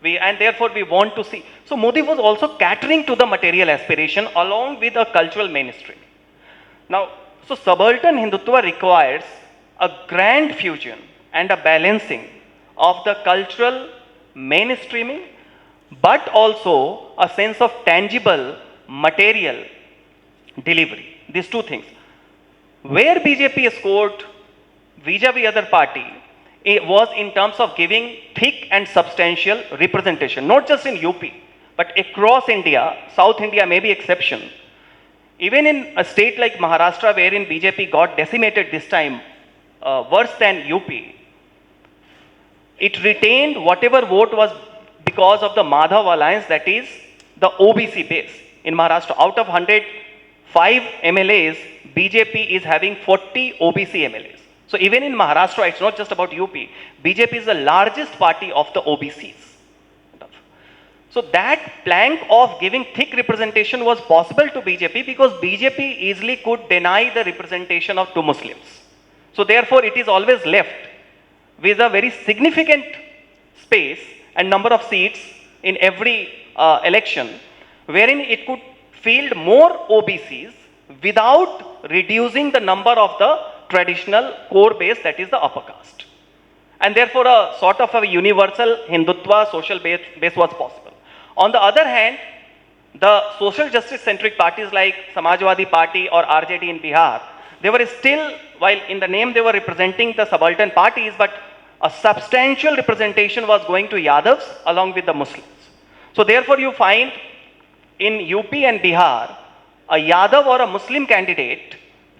And therefore we want to see. So Modi was also catering to the material aspiration along with a cultural mainstream. Now, so subaltern Hindutva requires a grand fusion and a balancing of the cultural mainstreaming, but also a sense of tangible material delivery. These two things. Where BJP scored vis-a-vis other party, it was in terms of giving thick and substantial representation, not just in UP, but across India. South India may be exception. Even in a state like Maharashtra, wherein BJP got decimated this time, worse than UP, it retained whatever vote was because of the Madhav alliance, that is the OBC base. In Maharashtra, out of 105 MLAs, BJP is having 40 OBC MLAs. So even in Maharashtra, it's not just about UP. BJP is the largest party of the OBCs. So that plank of giving thick representation was possible to BJP because BJP easily could deny the representation of two Muslims. So therefore, it is always left with a very significant space and number of seats in every election, wherein it could field more OBCs without reducing the number of the traditional core base, that is the upper caste. And therefore, a sort of a universal Hindutva social base was possible. On the other hand, the social justice centric parties like Samajwadi Party or RJD in Bihar, they were still, while in the name they were representing the subaltern parties, but a substantial representation was going to Yadavs along with the Muslims. So therefore, you find in UP and Bihar, a Yadav or a Muslim candidate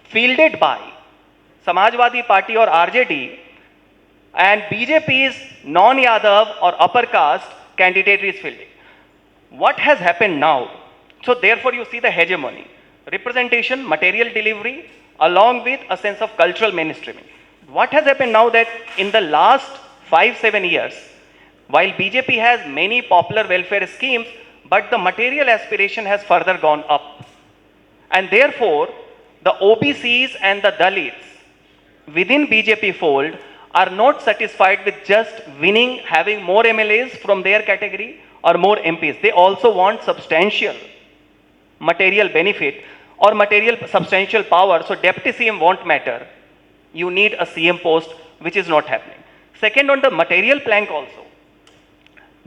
fielded by Samajwadi Party or RJD, and BJP's non-Yadav or upper caste candidate is fielding. What has happened now? So therefore you see the hegemony. representation, material delivery, along with a sense of cultural mainstreaming. What has happened now that in the last 5-7 years, while BJP has many popular welfare schemes, but the material aspiration has further gone up. And therefore, the OBCs and the Dalits within BJP fold are not satisfied with just winning, having more MLAs from their category or more MPs. They also want substantial material benefit or material substantial power. So deputy CM won't matter. You need a CM post, which is not happening. Second, on the material plank also,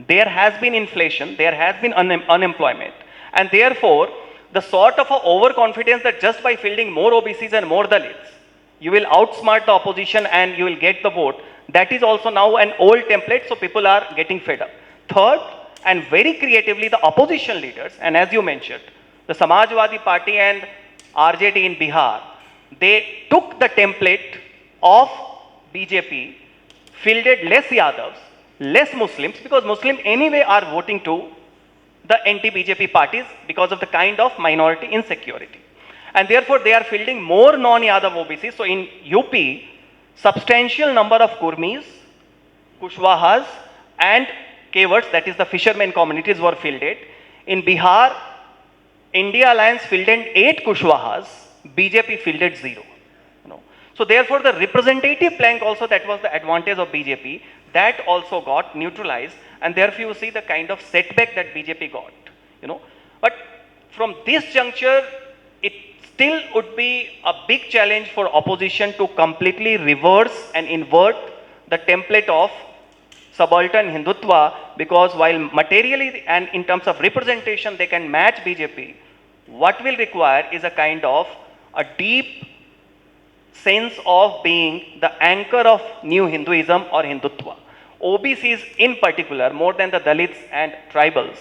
there has been inflation, there has been unemployment, and therefore the sort of a overconfidence that just by fielding more OBCs and more Dalits, you will outsmart the opposition and you will get the vote. That is also now an old template, so people are getting fed up. Third, and very creatively, the opposition leaders, and as you mentioned, the Samajwadi Party and RJD in Bihar, they took the template of BJP, fielded less Yadavs, less Muslims, because Muslims anyway are voting to the anti-BJP parties because of the kind of minority insecurity. And therefore, they are fielding more non-Yadav OBCs. So in UP, substantial number of Kurmis, Kushwahas, and Kewards, that is the fishermen communities, were fielded. In Bihar, India Alliance fielded 8 Kushwahas, BJP fielded 0. So therefore, the representative plank also, that was the advantage of BJP, that also got neutralized, and therefore you see the kind of setback that BJP got. But from this juncture, it still would be a big challenge for opposition to completely reverse and invert the template of subaltern Hindutva, because while materially and in terms of representation they can match BJP, what will require is a kind of a deep sense of being the anchor of new Hinduism or Hindutva. OBCs in particular, more than the Dalits and tribals,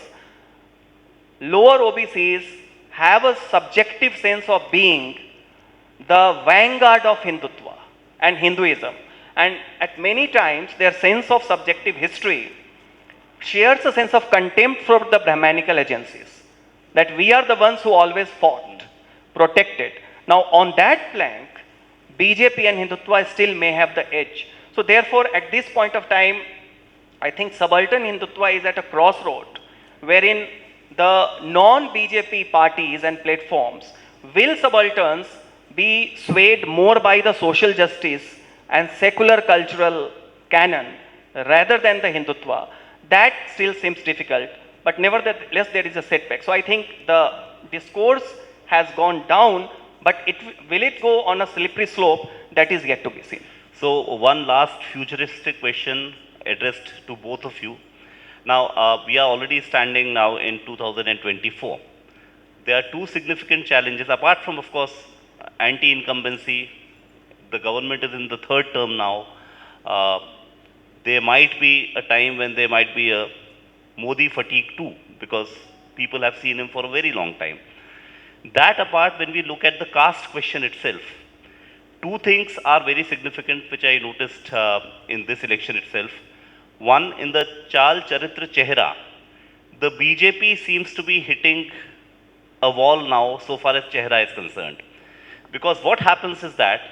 lower OBCs have a subjective sense of being the vanguard of Hindutva and Hinduism. And at many times, their sense of subjective history shares a sense of contempt for the Brahmanical agencies, that we are the ones who always fought, protected. Now, on that plank, BJP and Hindutva still may have the edge. So therefore, at this point of time, I think subaltern Hindutva is at a crossroad, wherein the non-BJP parties and platforms, will subalterns be swayed more by the social justice and secular cultural canon rather than the Hindutva? That still seems difficult, but nevertheless there is a setback. So I think the discourse has gone down, but will it go on a slippery slope? That is yet to be seen. So one last futuristic question addressed to both of you. Now, we are already standing now in 2024. There are two significant challenges, apart from, of course, anti-incumbency. The government is in the third term now. There might be a time when there might be a Modi fatigue too, because people have seen him for a very long time. That apart, when we look at the caste question itself, two things are very significant which I noticed in this election itself. One, in the Chal Charitra Chehra, the BJP seems to be hitting a wall now so far as Chehra is concerned. Because what happens is that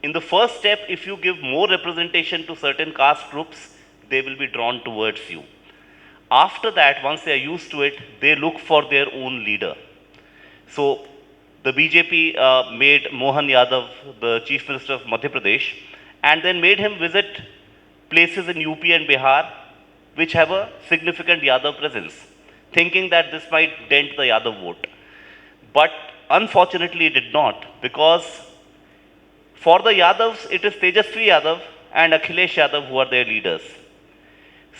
in the first step, if you give more representation to certain caste groups, they will be drawn towards you. After that, once they are used to it, they look for their own leader. So the BJP made Mohan Yadav the Chief Minister of Madhya Pradesh, and then made him visit places in UP and Bihar which have a significant Yadav presence, thinking that this might dent the Yadav vote. But unfortunately it did not, because for the Yadavs, it is Tejasvi Yadav and Akhilesh Yadav who are their leaders.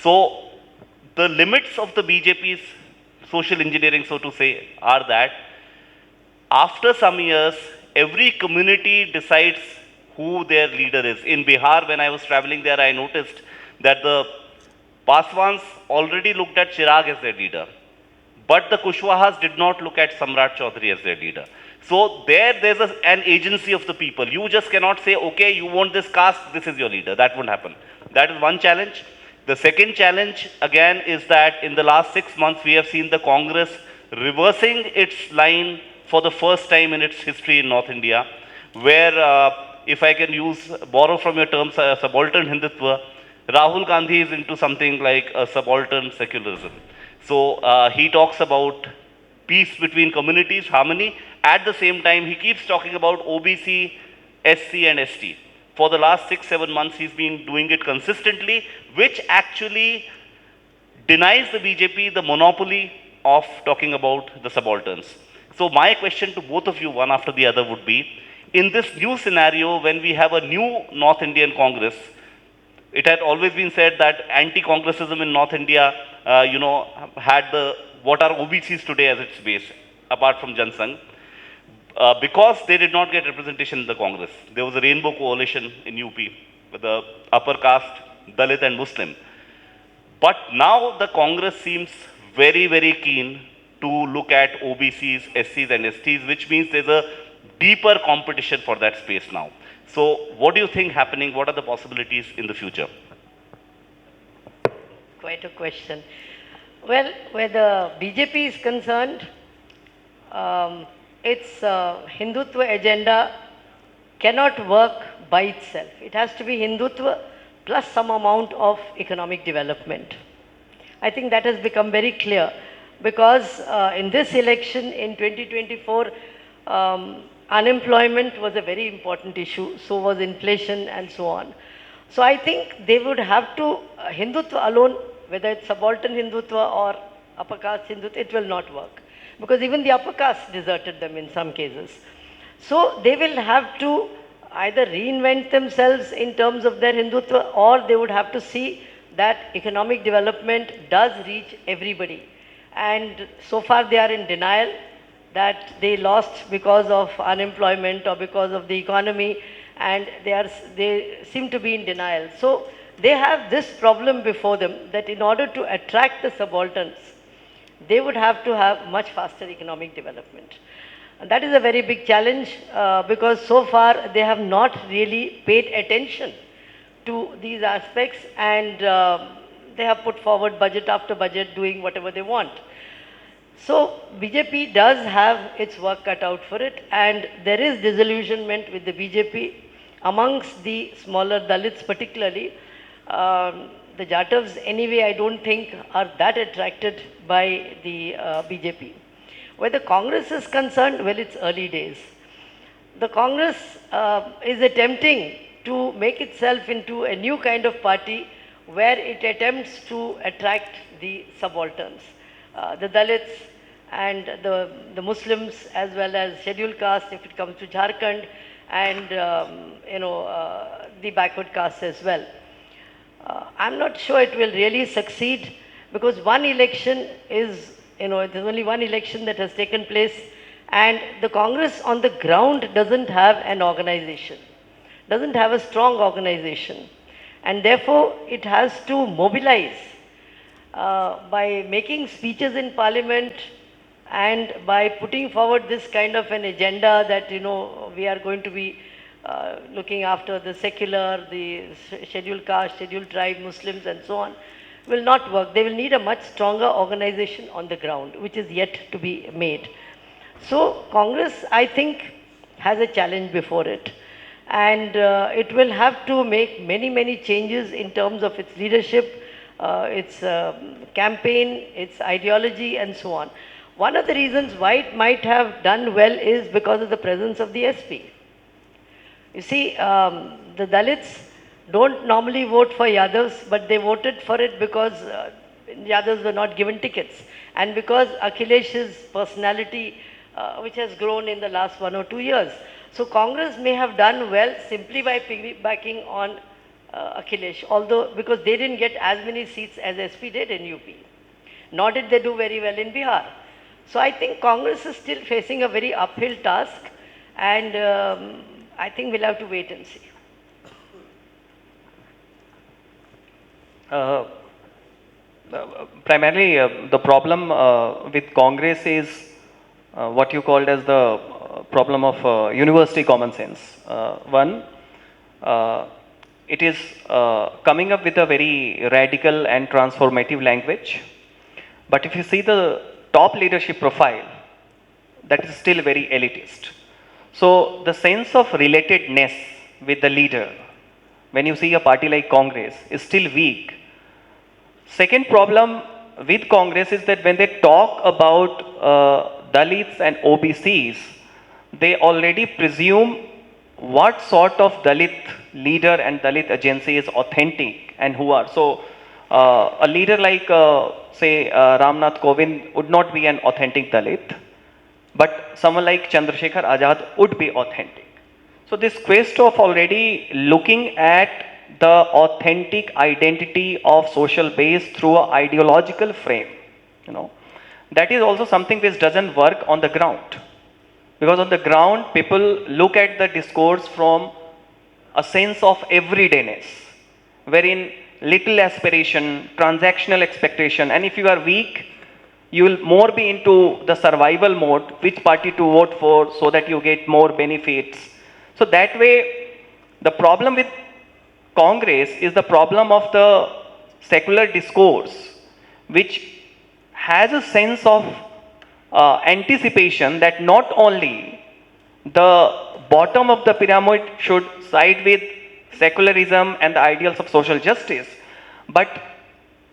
So the limits of the BJP's social engineering, so to say, are that after some years, every community decides who their leader is. In Bihar, when I was traveling there, I noticed that the Paswans already looked at Chirag as their leader. But the Kushwahas did not look at Samrat Chaudhary as their leader. So there's an agency of the people. You just cannot say, okay, you want this caste, this is your leader. That won't happen. That is one challenge. The second challenge, again, is that in the last 6 months, we have seen the Congress reversing its line for the first time in its history in North India, where, if I can borrow from your terms, subaltern Hindutva, Rahul Gandhi is into something like a subaltern secularism. So he talks about peace between communities, harmony. At the same time, he keeps talking about OBC, SC and ST. For the last 6-7 months, he's been doing it consistently, which actually denies the BJP the monopoly of talking about the subalterns. So my question to both of you, one after the other, would be, in this new scenario, when we have a new North Indian Congress, it had always been said that anti-Congressism in North India, had what are OBCs today as its base, apart from Jansangh. Because they did not get representation in the Congress. There was a rainbow coalition in UP with the upper caste, Dalit and Muslim. But now the Congress seems very, very keen to look at OBCs, SCs and STs, which means there's a deeper competition for that space now. So what do you think happening? What are the possibilities in the future? Quite a question. Well, where the BJP is concerned, its Hindutva agenda cannot work by itself. It has to be Hindutva plus some amount of economic development. I think that has become very clear because in this election in 2024, unemployment was a very important issue, so was inflation and so on. So I think they would have to, Hindutva alone, whether it's subaltern Hindutva or upper caste Hindutva, it will not work. Because even the upper caste deserted them in some cases. So they will have to either reinvent themselves in terms of their Hindutva, or they would have to see that economic development does reach everybody. And so far they are in denial that they lost because of unemployment or because of the economy, and they seem to be in denial. So they have this problem before them, that in order to attract the subalterns, they would have to have much faster economic development. And that is a very big challenge because so far they have not really paid attention to these aspects, and they have put forward budget after budget doing whatever they want. So BJP does have its work cut out for it, and there is disillusionment with the BJP amongst the smaller Dalits particularly. The Jatavs anyway I don't think are that attracted by the BJP. Where the Congress is concerned, well, it's early days. The Congress is attempting to make itself into a new kind of party where it attempts to attract the subalterns, the Dalits and the Muslims, as well as scheduled caste if it comes to Jharkhand, and the backward caste as well. I'm not sure it will really succeed because one election is, there's only one election that has taken place, and the Congress on the ground doesn't have an organization, doesn't have a strong organization, and therefore it has to mobilize by making speeches in Parliament and by putting forward this kind of an agenda that, we are going to be looking after the secular, the scheduled caste, scheduled tribe, Muslims and so on, will not work. They will need a much stronger organization on the ground, which is yet to be made. So Congress, I think, has a challenge before it. And it will have to make many, many changes in terms of its leadership, its campaign, its ideology and so on. One of the reasons why it might have done well is because of the presence of the SP. You see, the Dalits don't normally vote for Yadavs, but they voted for it because Yadavs were not given tickets. And because Akhilesh's personality, which has grown in the last 1 or 2 years. So Congress may have done well simply by piggybacking on Akhilesh, although because they didn't get as many seats as SP did in UP. Nor did they do very well in Bihar. So I think Congress is still facing a very uphill task, and I think we'll have to wait and see. Primarily, the problem with Congress is what you called as the problem of university common sense. One, it is coming up with a very radical and transformative language. But if you see the top leadership profile, that is still very elitist. So the sense of relatedness with the leader, when you see a party like Congress, is still weak. Second problem with Congress is that when they talk about Dalits and OBCs, they already presume what sort of Dalit leader and Dalit agency is authentic and who are. So, a leader like, say, Ramnath Kovind would not be an authentic Dalit, but someone like Chandrasekhar Azad would be authentic. So, this quest of already looking at the authentic identity of social base through an ideological frame, you know, that is also something which doesn't work on the ground. Because on the ground, people look at the discourse from a sense of everydayness, wherein little aspiration, transactional expectation, and if you are weak, you will more be into the survival mode, which party to vote for so that you get more benefits. So that way, the problem with Congress is the problem of the secular discourse, which has a sense of anticipation that not only the bottom of the pyramid should side with secularism and the ideals of social justice, but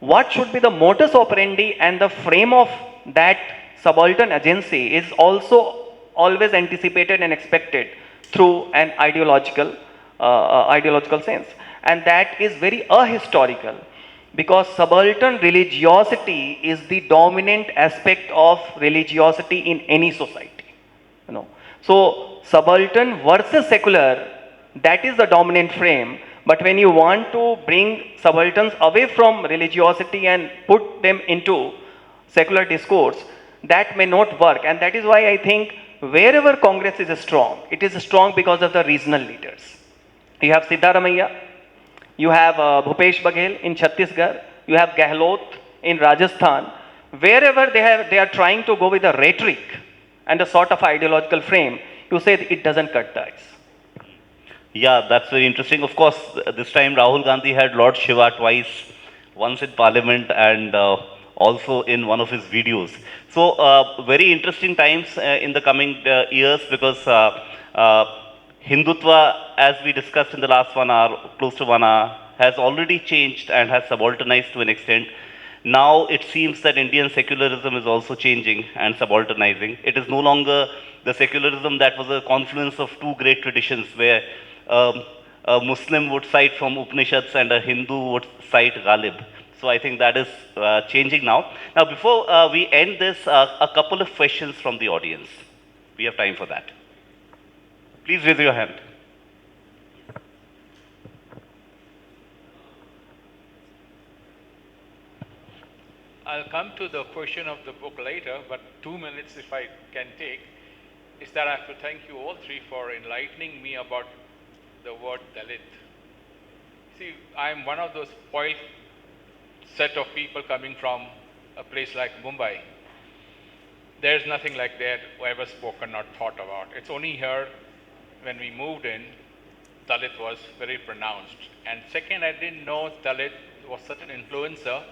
what should be the modus operandi and the frame of that subaltern agency is also always anticipated and expected through an ideological sense. And that is very ahistorical, because subaltern religiosity is the dominant aspect of religiosity in any society, you know. So subaltern versus secular, that is the dominant frame. But when you want to bring subalterns away from religiosity and put them into secular discourse, that may not work. And that is why I think wherever Congress is strong, it is strong because of the regional leaders. You have Siddharamaiah, you have Bhupesh Baghel in Chhattisgarh, you have Gehlot in Rajasthan. Wherever they are trying to go with a rhetoric and a sort of ideological frame, you say it doesn't cut the ice. Yeah, that's very interesting. Of course, this time Rahul Gandhi had Lord Shiva twice, once in Parliament and also in one of his videos. So, very interesting times in the coming years, because Hindutva, as we discussed in the last 1 hour, close to 1 hour, has already changed and has subalternized to an extent. Now it seems that Indian secularism is also changing and subalternizing. It is no longer the secularism that was a confluence of two great traditions, where a Muslim would cite from Upanishads and a Hindu would cite Ghalib. So I think that is changing now. Now, before we end this, a couple of questions from the audience. We have time for that. Please raise your hand. I'll come to the question of the book later, but 2 minutes, if I can take, is that I have to thank you all three for enlightening me about the word Dalit. See, I'm one of those spoiled set of people coming from a place like Mumbai. There's nothing like that ever spoken or thought about. It's only here when we moved in, Dalit was very pronounced. And second, I didn't know Dalit was such an influencer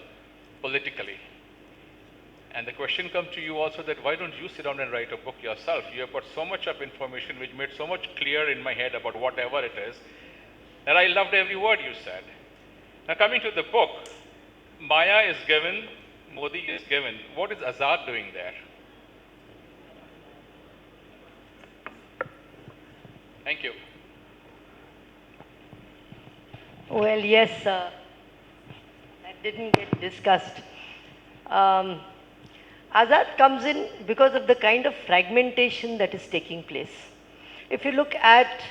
politically. And the question comes to you also that why don't you sit down and write a book yourself? You have got so much of information which made so much clear in my head about whatever it is, that I loved every word you said. Now coming to the book, Maya is given, Modi is given. What is Azad doing there? Thank you. Well, yes, that didn't get discussed. Azad comes in because of the kind of fragmentation that is taking place. If you look at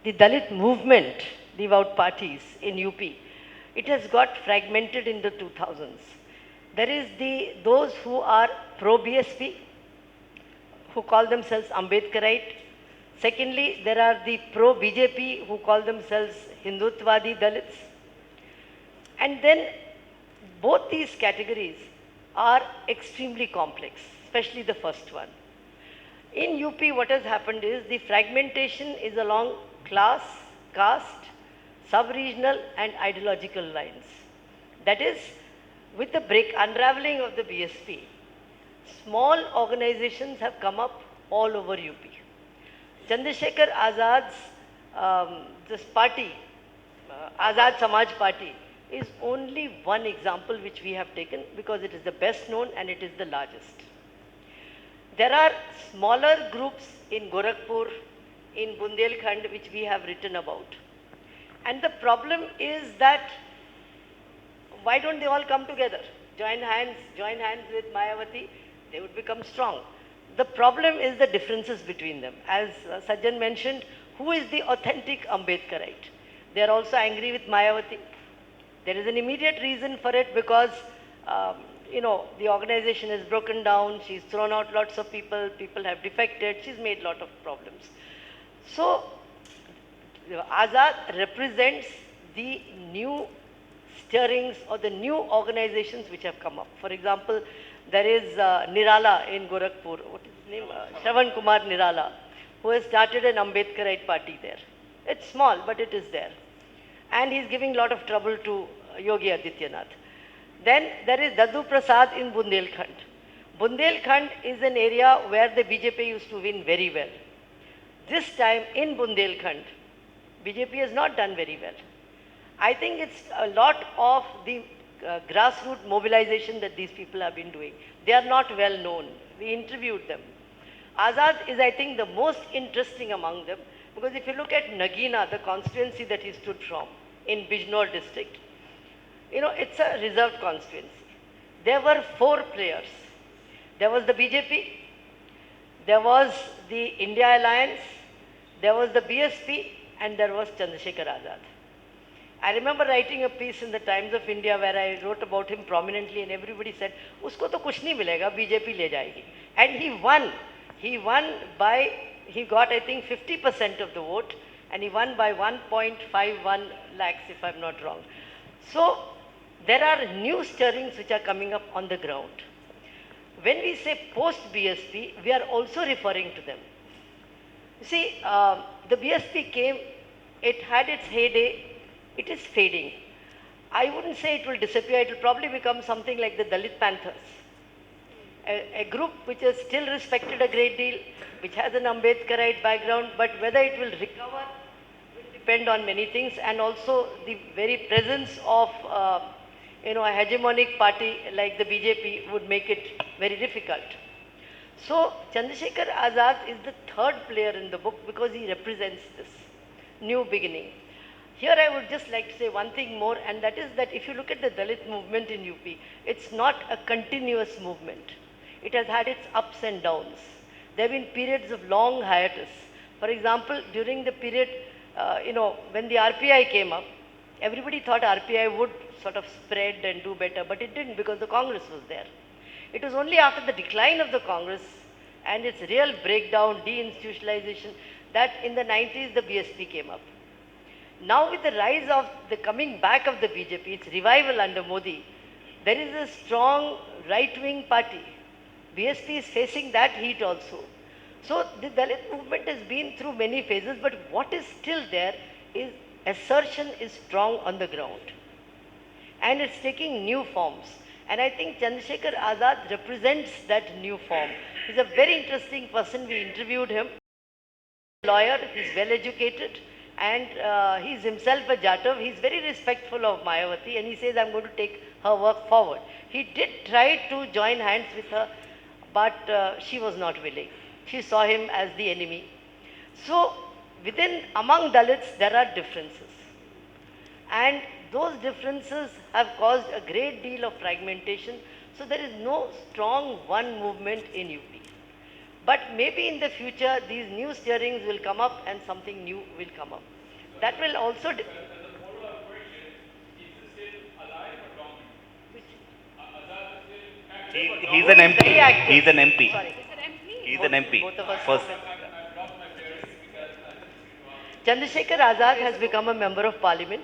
the Dalit movement, devout parties in UP, it has got fragmented in the 2000s. There is those who are pro-BSP, who call themselves Ambedkarite. Secondly, there are the pro-BJP who call themselves Hindutvadi Dalits. And then both these categories are extremely complex, especially the first one. In UP, what has happened is the fragmentation is along class, caste, sub-regional and ideological lines. That is, with the unraveling of the BSP, small organizations have come up all over UP. Chandrasekhar Azad's this party, Azad Samaj Party, is only one example which we have taken because it is the best known and it is the largest. There are smaller groups in Gorakhpur, in Bundelkhand, which we have written about. And the problem is that why don't they all come together? Join hands with Mayawati, they would become strong. The problem is the differences between them. As Sajjan mentioned, who is the authentic Ambedkarite? They are also angry with Mayawati. There is an immediate reason for it because, the organization is broken down, she's thrown out lots of people, people have defected, she's made a lot of problems. So, Azad represents the new stirrings or the new organizations which have come up. For example, there is Nirala in Gorakhpur, what is his name? Shravan Kumar Nirala, who has started an Ambedkarite party there. It's small, but it is there. And he's giving a lot of trouble to Yogi Adityanath. Then there is Dadu Prasad in Bundelkhand. Bundelkhand is an area where the BJP used to win very well. This time in Bundelkhand, BJP has not done very well. I think it's a lot of the grassroots mobilization that these people have been doing. They are not well known. We interviewed them. Azad is, I think, the most interesting among them because if you look at Nagina, the constituency that he stood from in Bijnor district, it's a reserved constituency. There were 4 players. There was the BJP, there was the India Alliance, there was the BSP, and there was Chandrasekhar Azad. I remember writing a piece in the Times of India where I wrote about him prominently and everybody said, usko to kuch nahi milega, BJP le jayegi. And he won. He got I think 50% of the vote and he won by 1.51 lakhs if I'm not wrong. So there are new stirrings which are coming up on the ground. When we say post-BSP, we are also referring to them. You see, the BSP came, it had its heyday, it is fading. I wouldn't say it will disappear, it will probably become something like the Dalit Panthers. A group which is still respected a great deal, which has an Ambedkarite background, but whether it will recover will depend on many things and also the very presence of a hegemonic party like the BJP would make it very difficult. So Chandrasekhar Azad is the 3rd player in the book because he represents this new beginning. Here I would just like to say one thing more, and that is that if you look at the Dalit movement in UP, it's not a continuous movement. It has had its ups and downs. There have been periods of long hiatus. For example, during the period, when the RPI came up, everybody thought RPI would sort of spread and do better, but it didn't because the Congress was there. It was only after the decline of the Congress and its real breakdown, deinstitutionalization, that in the 90s the BSP came up. Now with the rise of the coming back of the BJP, its revival under Modi, there is a strong right-wing party. BSP is facing that heat also. So the Dalit movement has been through many phases, but what is still there is assertion is strong on the ground. And it's taking new forms. And I think Chandrasekhar Azad represents that new form. He's a very interesting person. We interviewed him. Lawyer, he's well educated. And he's himself a Jatav. He's very respectful of Mayawati and he says, I'm going to take her work forward. He did try to join hands with her, but she was not willing. She saw him as the enemy. So among Dalits, there are differences. And those differences have caused a great deal of fragmentation. So there is no strong one movement in UP. But maybe in the future, these new stirrings will come up and something new will come up. That will also... As a follow-up question, is he still alive or gone? Azad is still active or He's gone? an MP. Very active. He's an MP. Sorry. He's an MP. Both of us. First, Chandrasekhar Azad has become a member of parliament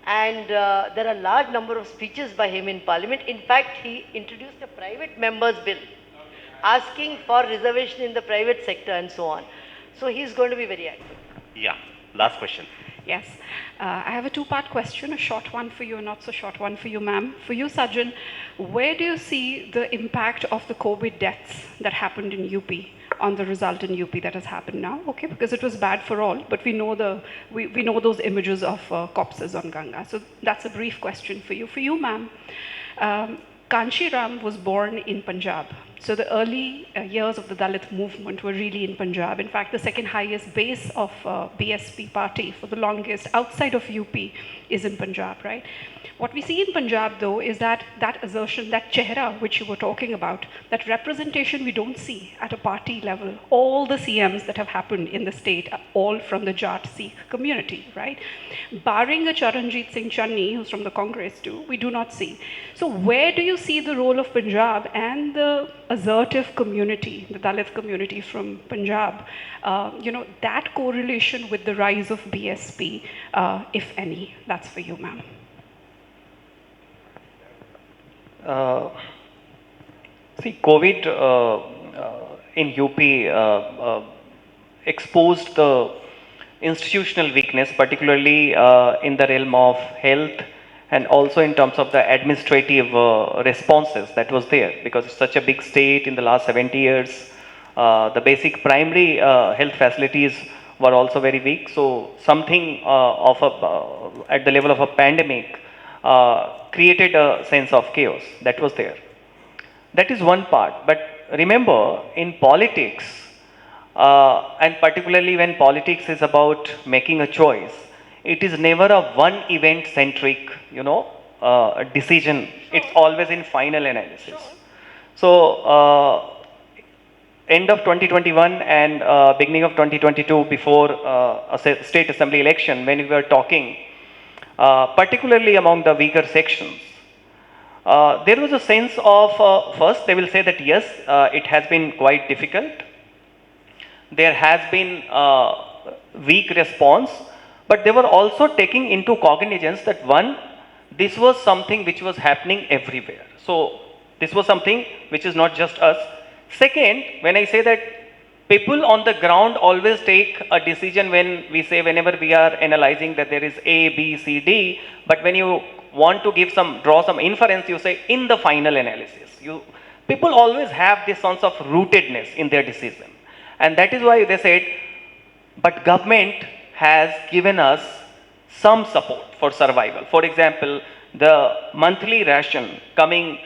and there are a large number of speeches by him in parliament. In fact, he introduced a private members bill asking for reservation in the private sector and so on. So he's going to be very active. yeah. Last question. Yes. I have a 2-part question, a short one for you, a not so short one for you, ma'am. For you, Sajjan, where do you see the impact of the COVID deaths that happened in UP on the result in UP that has happened now, okay? Because it was bad for all, but we know we know those images of corpses on Ganga. So that's a brief question for you. For you, ma'am, Kanshi Ram was born in Punjab. So the early years of the Dalit movement were really in Punjab. In fact, the second highest base of BSP party for the longest outside of UP is in Punjab, right? What we see in Punjab, though, is that assertion, that chehra which you were talking about, that representation we don't see at a party level. All the CMs that have happened in the state are all from the Jat Sikh community, right? Barring a Charanjit Singh Channi, who's from the Congress too, we do not see. So where do you see the role of Punjab and the assertive community, the Dalit community from Punjab, that correlation with the rise of BSP, if any? That's for you, ma'am. See, COVID in UP exposed the institutional weakness, particularly in the realm of health and also in terms of the administrative responses that was there, because it's such a big state in the last 70 years. The basic primary health facilities were also very weak. So something at the level of a pandemic created a sense of chaos that was there. That is one part. But remember, in politics, and particularly when politics is about making a choice, it is never a one event centric, decision. It's always in final analysis. So, end of 2021 and beginning of 2022, before a state assembly election, when we were talking, particularly among the weaker sections, there was a sense of, first they will say that yes, it has been quite difficult. There has been weak response, but they were also taking into cognizance that one, this was something which was happening everywhere. So this was something which is not just us. Second, when I say that people on the ground always take a decision when we say, whenever we are analyzing that there is A, B, C, D, but when you want to draw some inference, you say in the final analysis. People always have this sense of rootedness in their decision. And that is why they said, but government has given us some support for survival. For example, the monthly ration coming,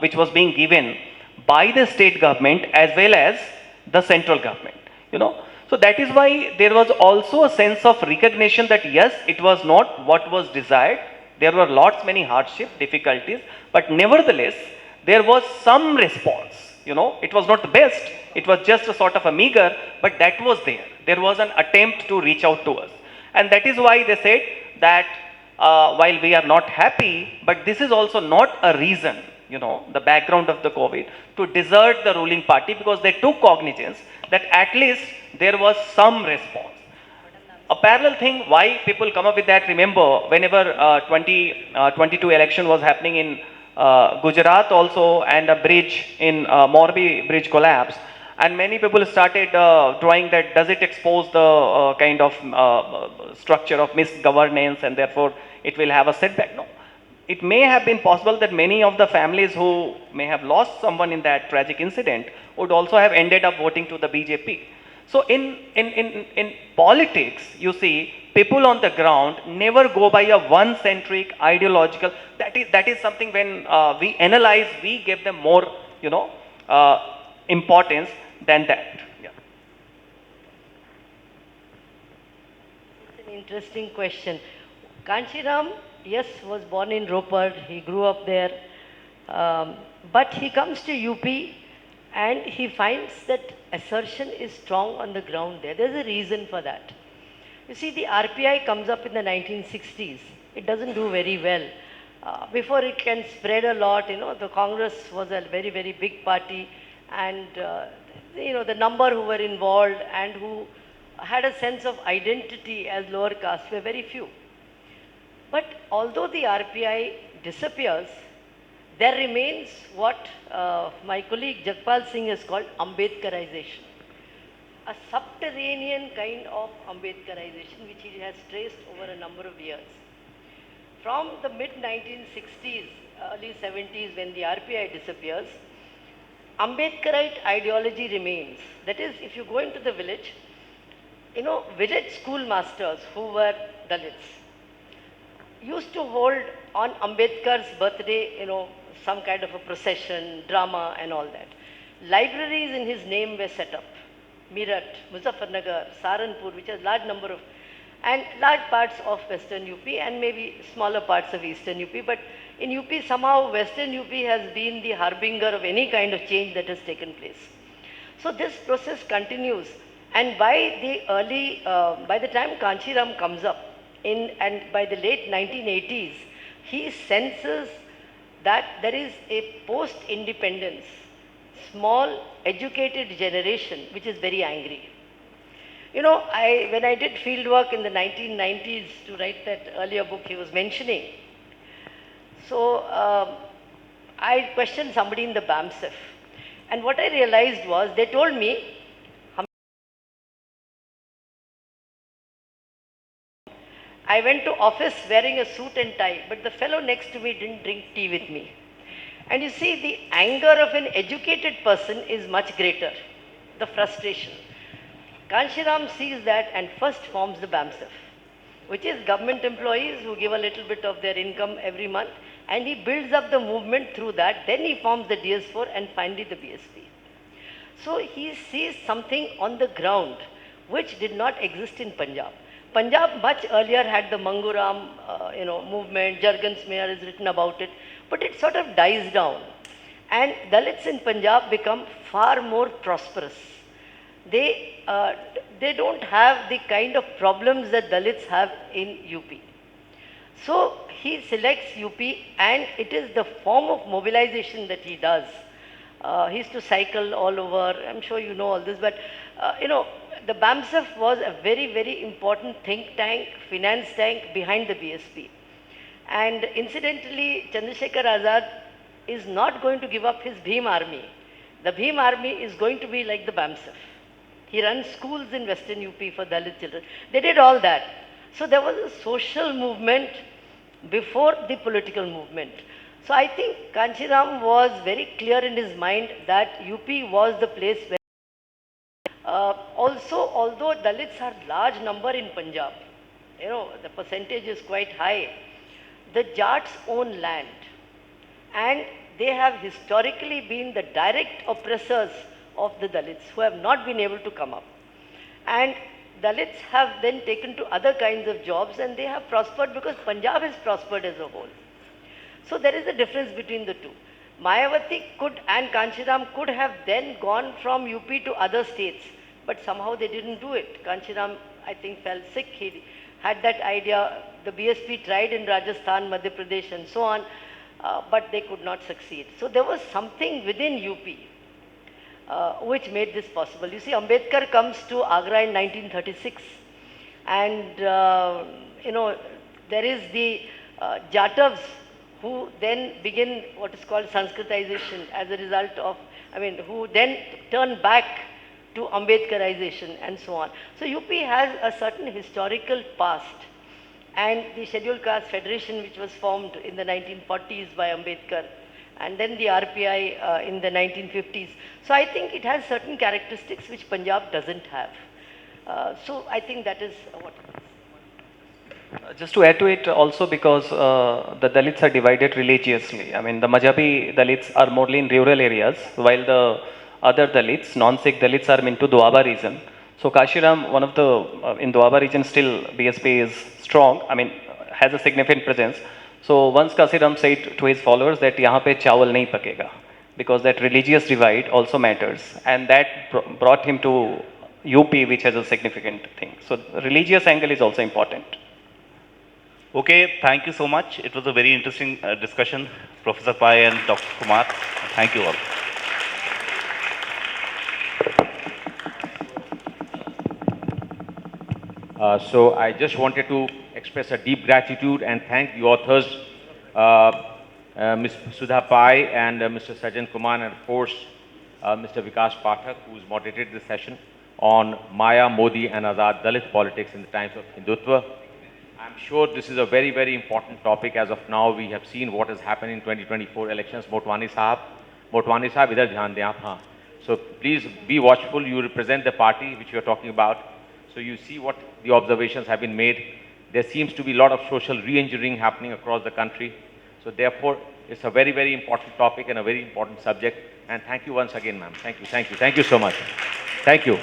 which was being given by the state government as well as the central government, So that is why there was also a sense of recognition that yes, it was not what was desired. There were many hardships, difficulties, but nevertheless, there was some response. It was not the best. It was just a sort of a meager, but that was there. There was an attempt to reach out to us. And that is why they said that while we are not happy, but this is also not a reason, the background of the COVID, to desert the ruling party, because they took cognizance that at least there was some response. A parallel thing, why people come up with that, remember, whenever 2022 election was happening in Gujarat also, and a bridge in Morbi bridge collapsed, and many people started drawing that, does it expose the kind of structure of misgovernance and therefore it will have a setback? No. It may have been possible that many of the families who may have lost someone in that tragic incident would also have ended up voting to the BJP. So in politics, you see, people on the ground never go by a one-centric ideological. That is something when we analyze, we give them more, importance than that. Yeah. It's an interesting question. Kanchiram, yes, was born in Ropar. He grew up there, but he comes to UP and he finds that assertion is strong on the ground there. There's a reason for that. You see, the RPI comes up in the 1960s. It doesn't do very well. Before it can spread a lot, the Congress was a very, very big party, and the number who were involved and who had a sense of identity as lower caste were very few. But although the RPI disappears, there remains what my colleague Jagpal Singh has called Ambedkarization. A subterranean kind of Ambedkarization which he has traced over a number of years. From the mid-1960s, early 70s, when the RPI disappears, Ambedkarite ideology remains. That is, if you go into the village, village schoolmasters who were Dalits used to hold on Ambedkar's birthday, some kind of a procession, drama and all that. Libraries in his name were set up. Meerut, Muzaffarnagar, Saharanpur, which has large number of, and large parts of western UP and maybe smaller parts of eastern UP. But in UP, somehow western UP has been the harbinger of any kind of change that has taken place. So this process continues, and by the time Kanchiram comes up, and by the late 1980s, he senses that there is a post-independence, small, educated generation which is very angry. When I did field work in the 1990s to write that earlier book he was mentioning, so I questioned somebody in the BAMSEF, and what I realized was they told me, I went to office wearing a suit and tie, but the fellow next to me didn't drink tea with me. And you see, the anger of an educated person is much greater, the frustration. Kanshiram sees that and first forms the BAMSEF, which is government employees who give a little bit of their income every month, and he builds up the movement through that. Then he forms the DS4 and finally the BSP. So he sees something on the ground which did not exist in Punjab. Punjab much earlier had the Manguram, movement. Jargan's Mayor has written about it, but it sort of dies down. And Dalits in Punjab become far more prosperous. They don't have the kind of problems that Dalits have in UP. So he selects UP, and it is the form of mobilization that he does. He used to cycle all over. I'm sure you know all this, but the BAMSEF was a very, very important think tank, finance tank behind the BSP. And incidentally, Chandrasekhar Azad is not going to give up his Bhim army. The Bhim army is going to be like the BAMSEF. He runs schools in Western UP for Dalit children. They did all that. So there was a social movement before the political movement. So I think Kanchiram was very clear in his mind that UP was the place where also, although Dalits are large number in Punjab, the percentage is quite high, the Jats own land, and they have historically been the direct oppressors of the Dalits who have not been able to come up. And Dalits have then taken to other kinds of jobs, and they have prospered because Punjab has prospered as a whole. So there is a difference between the two. Mayawati and Kanchiram could have then gone from UP to other states, but somehow they didn't do it. Kanchiram, I think, fell sick. He had that idea. The BSP tried in Rajasthan, Madhya Pradesh and so on, but they could not succeed. So there was something within UP which made this possible. You see, Ambedkar comes to Agra in 1936, and there is the Jatavs who then begin what is called Sanskritization as a result of, who then turn back to Ambedkarization and so on. So UP has a certain historical past, and the Scheduled Caste Federation, which was formed in the 1940s by Ambedkar, and then the RPI in the 1950s. So I think it has certain characteristics which Punjab doesn't have. So I think that is what it is. Just to add to it also, because the Dalits are divided religiously. The Majhabi Dalits are mostly in rural areas, while the other Dalits, non-Sikh Dalits, are into Doaba region. So Kashiram, one of the, in Doaba region still BSP is strong, has a significant presence. So once Kashiram said to his followers that yahan pe chawal nahi pakega, because that religious divide also matters, and that brought him to UP, which has a significant thing. So religious angle is also important. Okay, thank you so much. It was a very interesting discussion, Professor Pai and Dr. Kumar. Thank you all. So I just wanted to express a deep gratitude and thank the authors, Ms. Sudha Pai and Mr. Sajan Kumar, and of course, Mr. Vikas Pathak, who's moderated this session on Maya, Modi and Azad Dalit politics in the times of Hindutva. I'm sure this is a very, very important topic. As of now, we have seen what has happened in 2024 elections. Motwani Sahab, Motwani साहब इधर ध्यान दें आप, हाँ. So please be watchful. You represent the party which we are talking about. So you see what the observations have been made. There seems to be a lot of social re-engineering happening across the country. So therefore, it's a very, very important topic and a very important subject. And thank you once again, ma'am. Thank you, thank you, thank you so much. Thank you.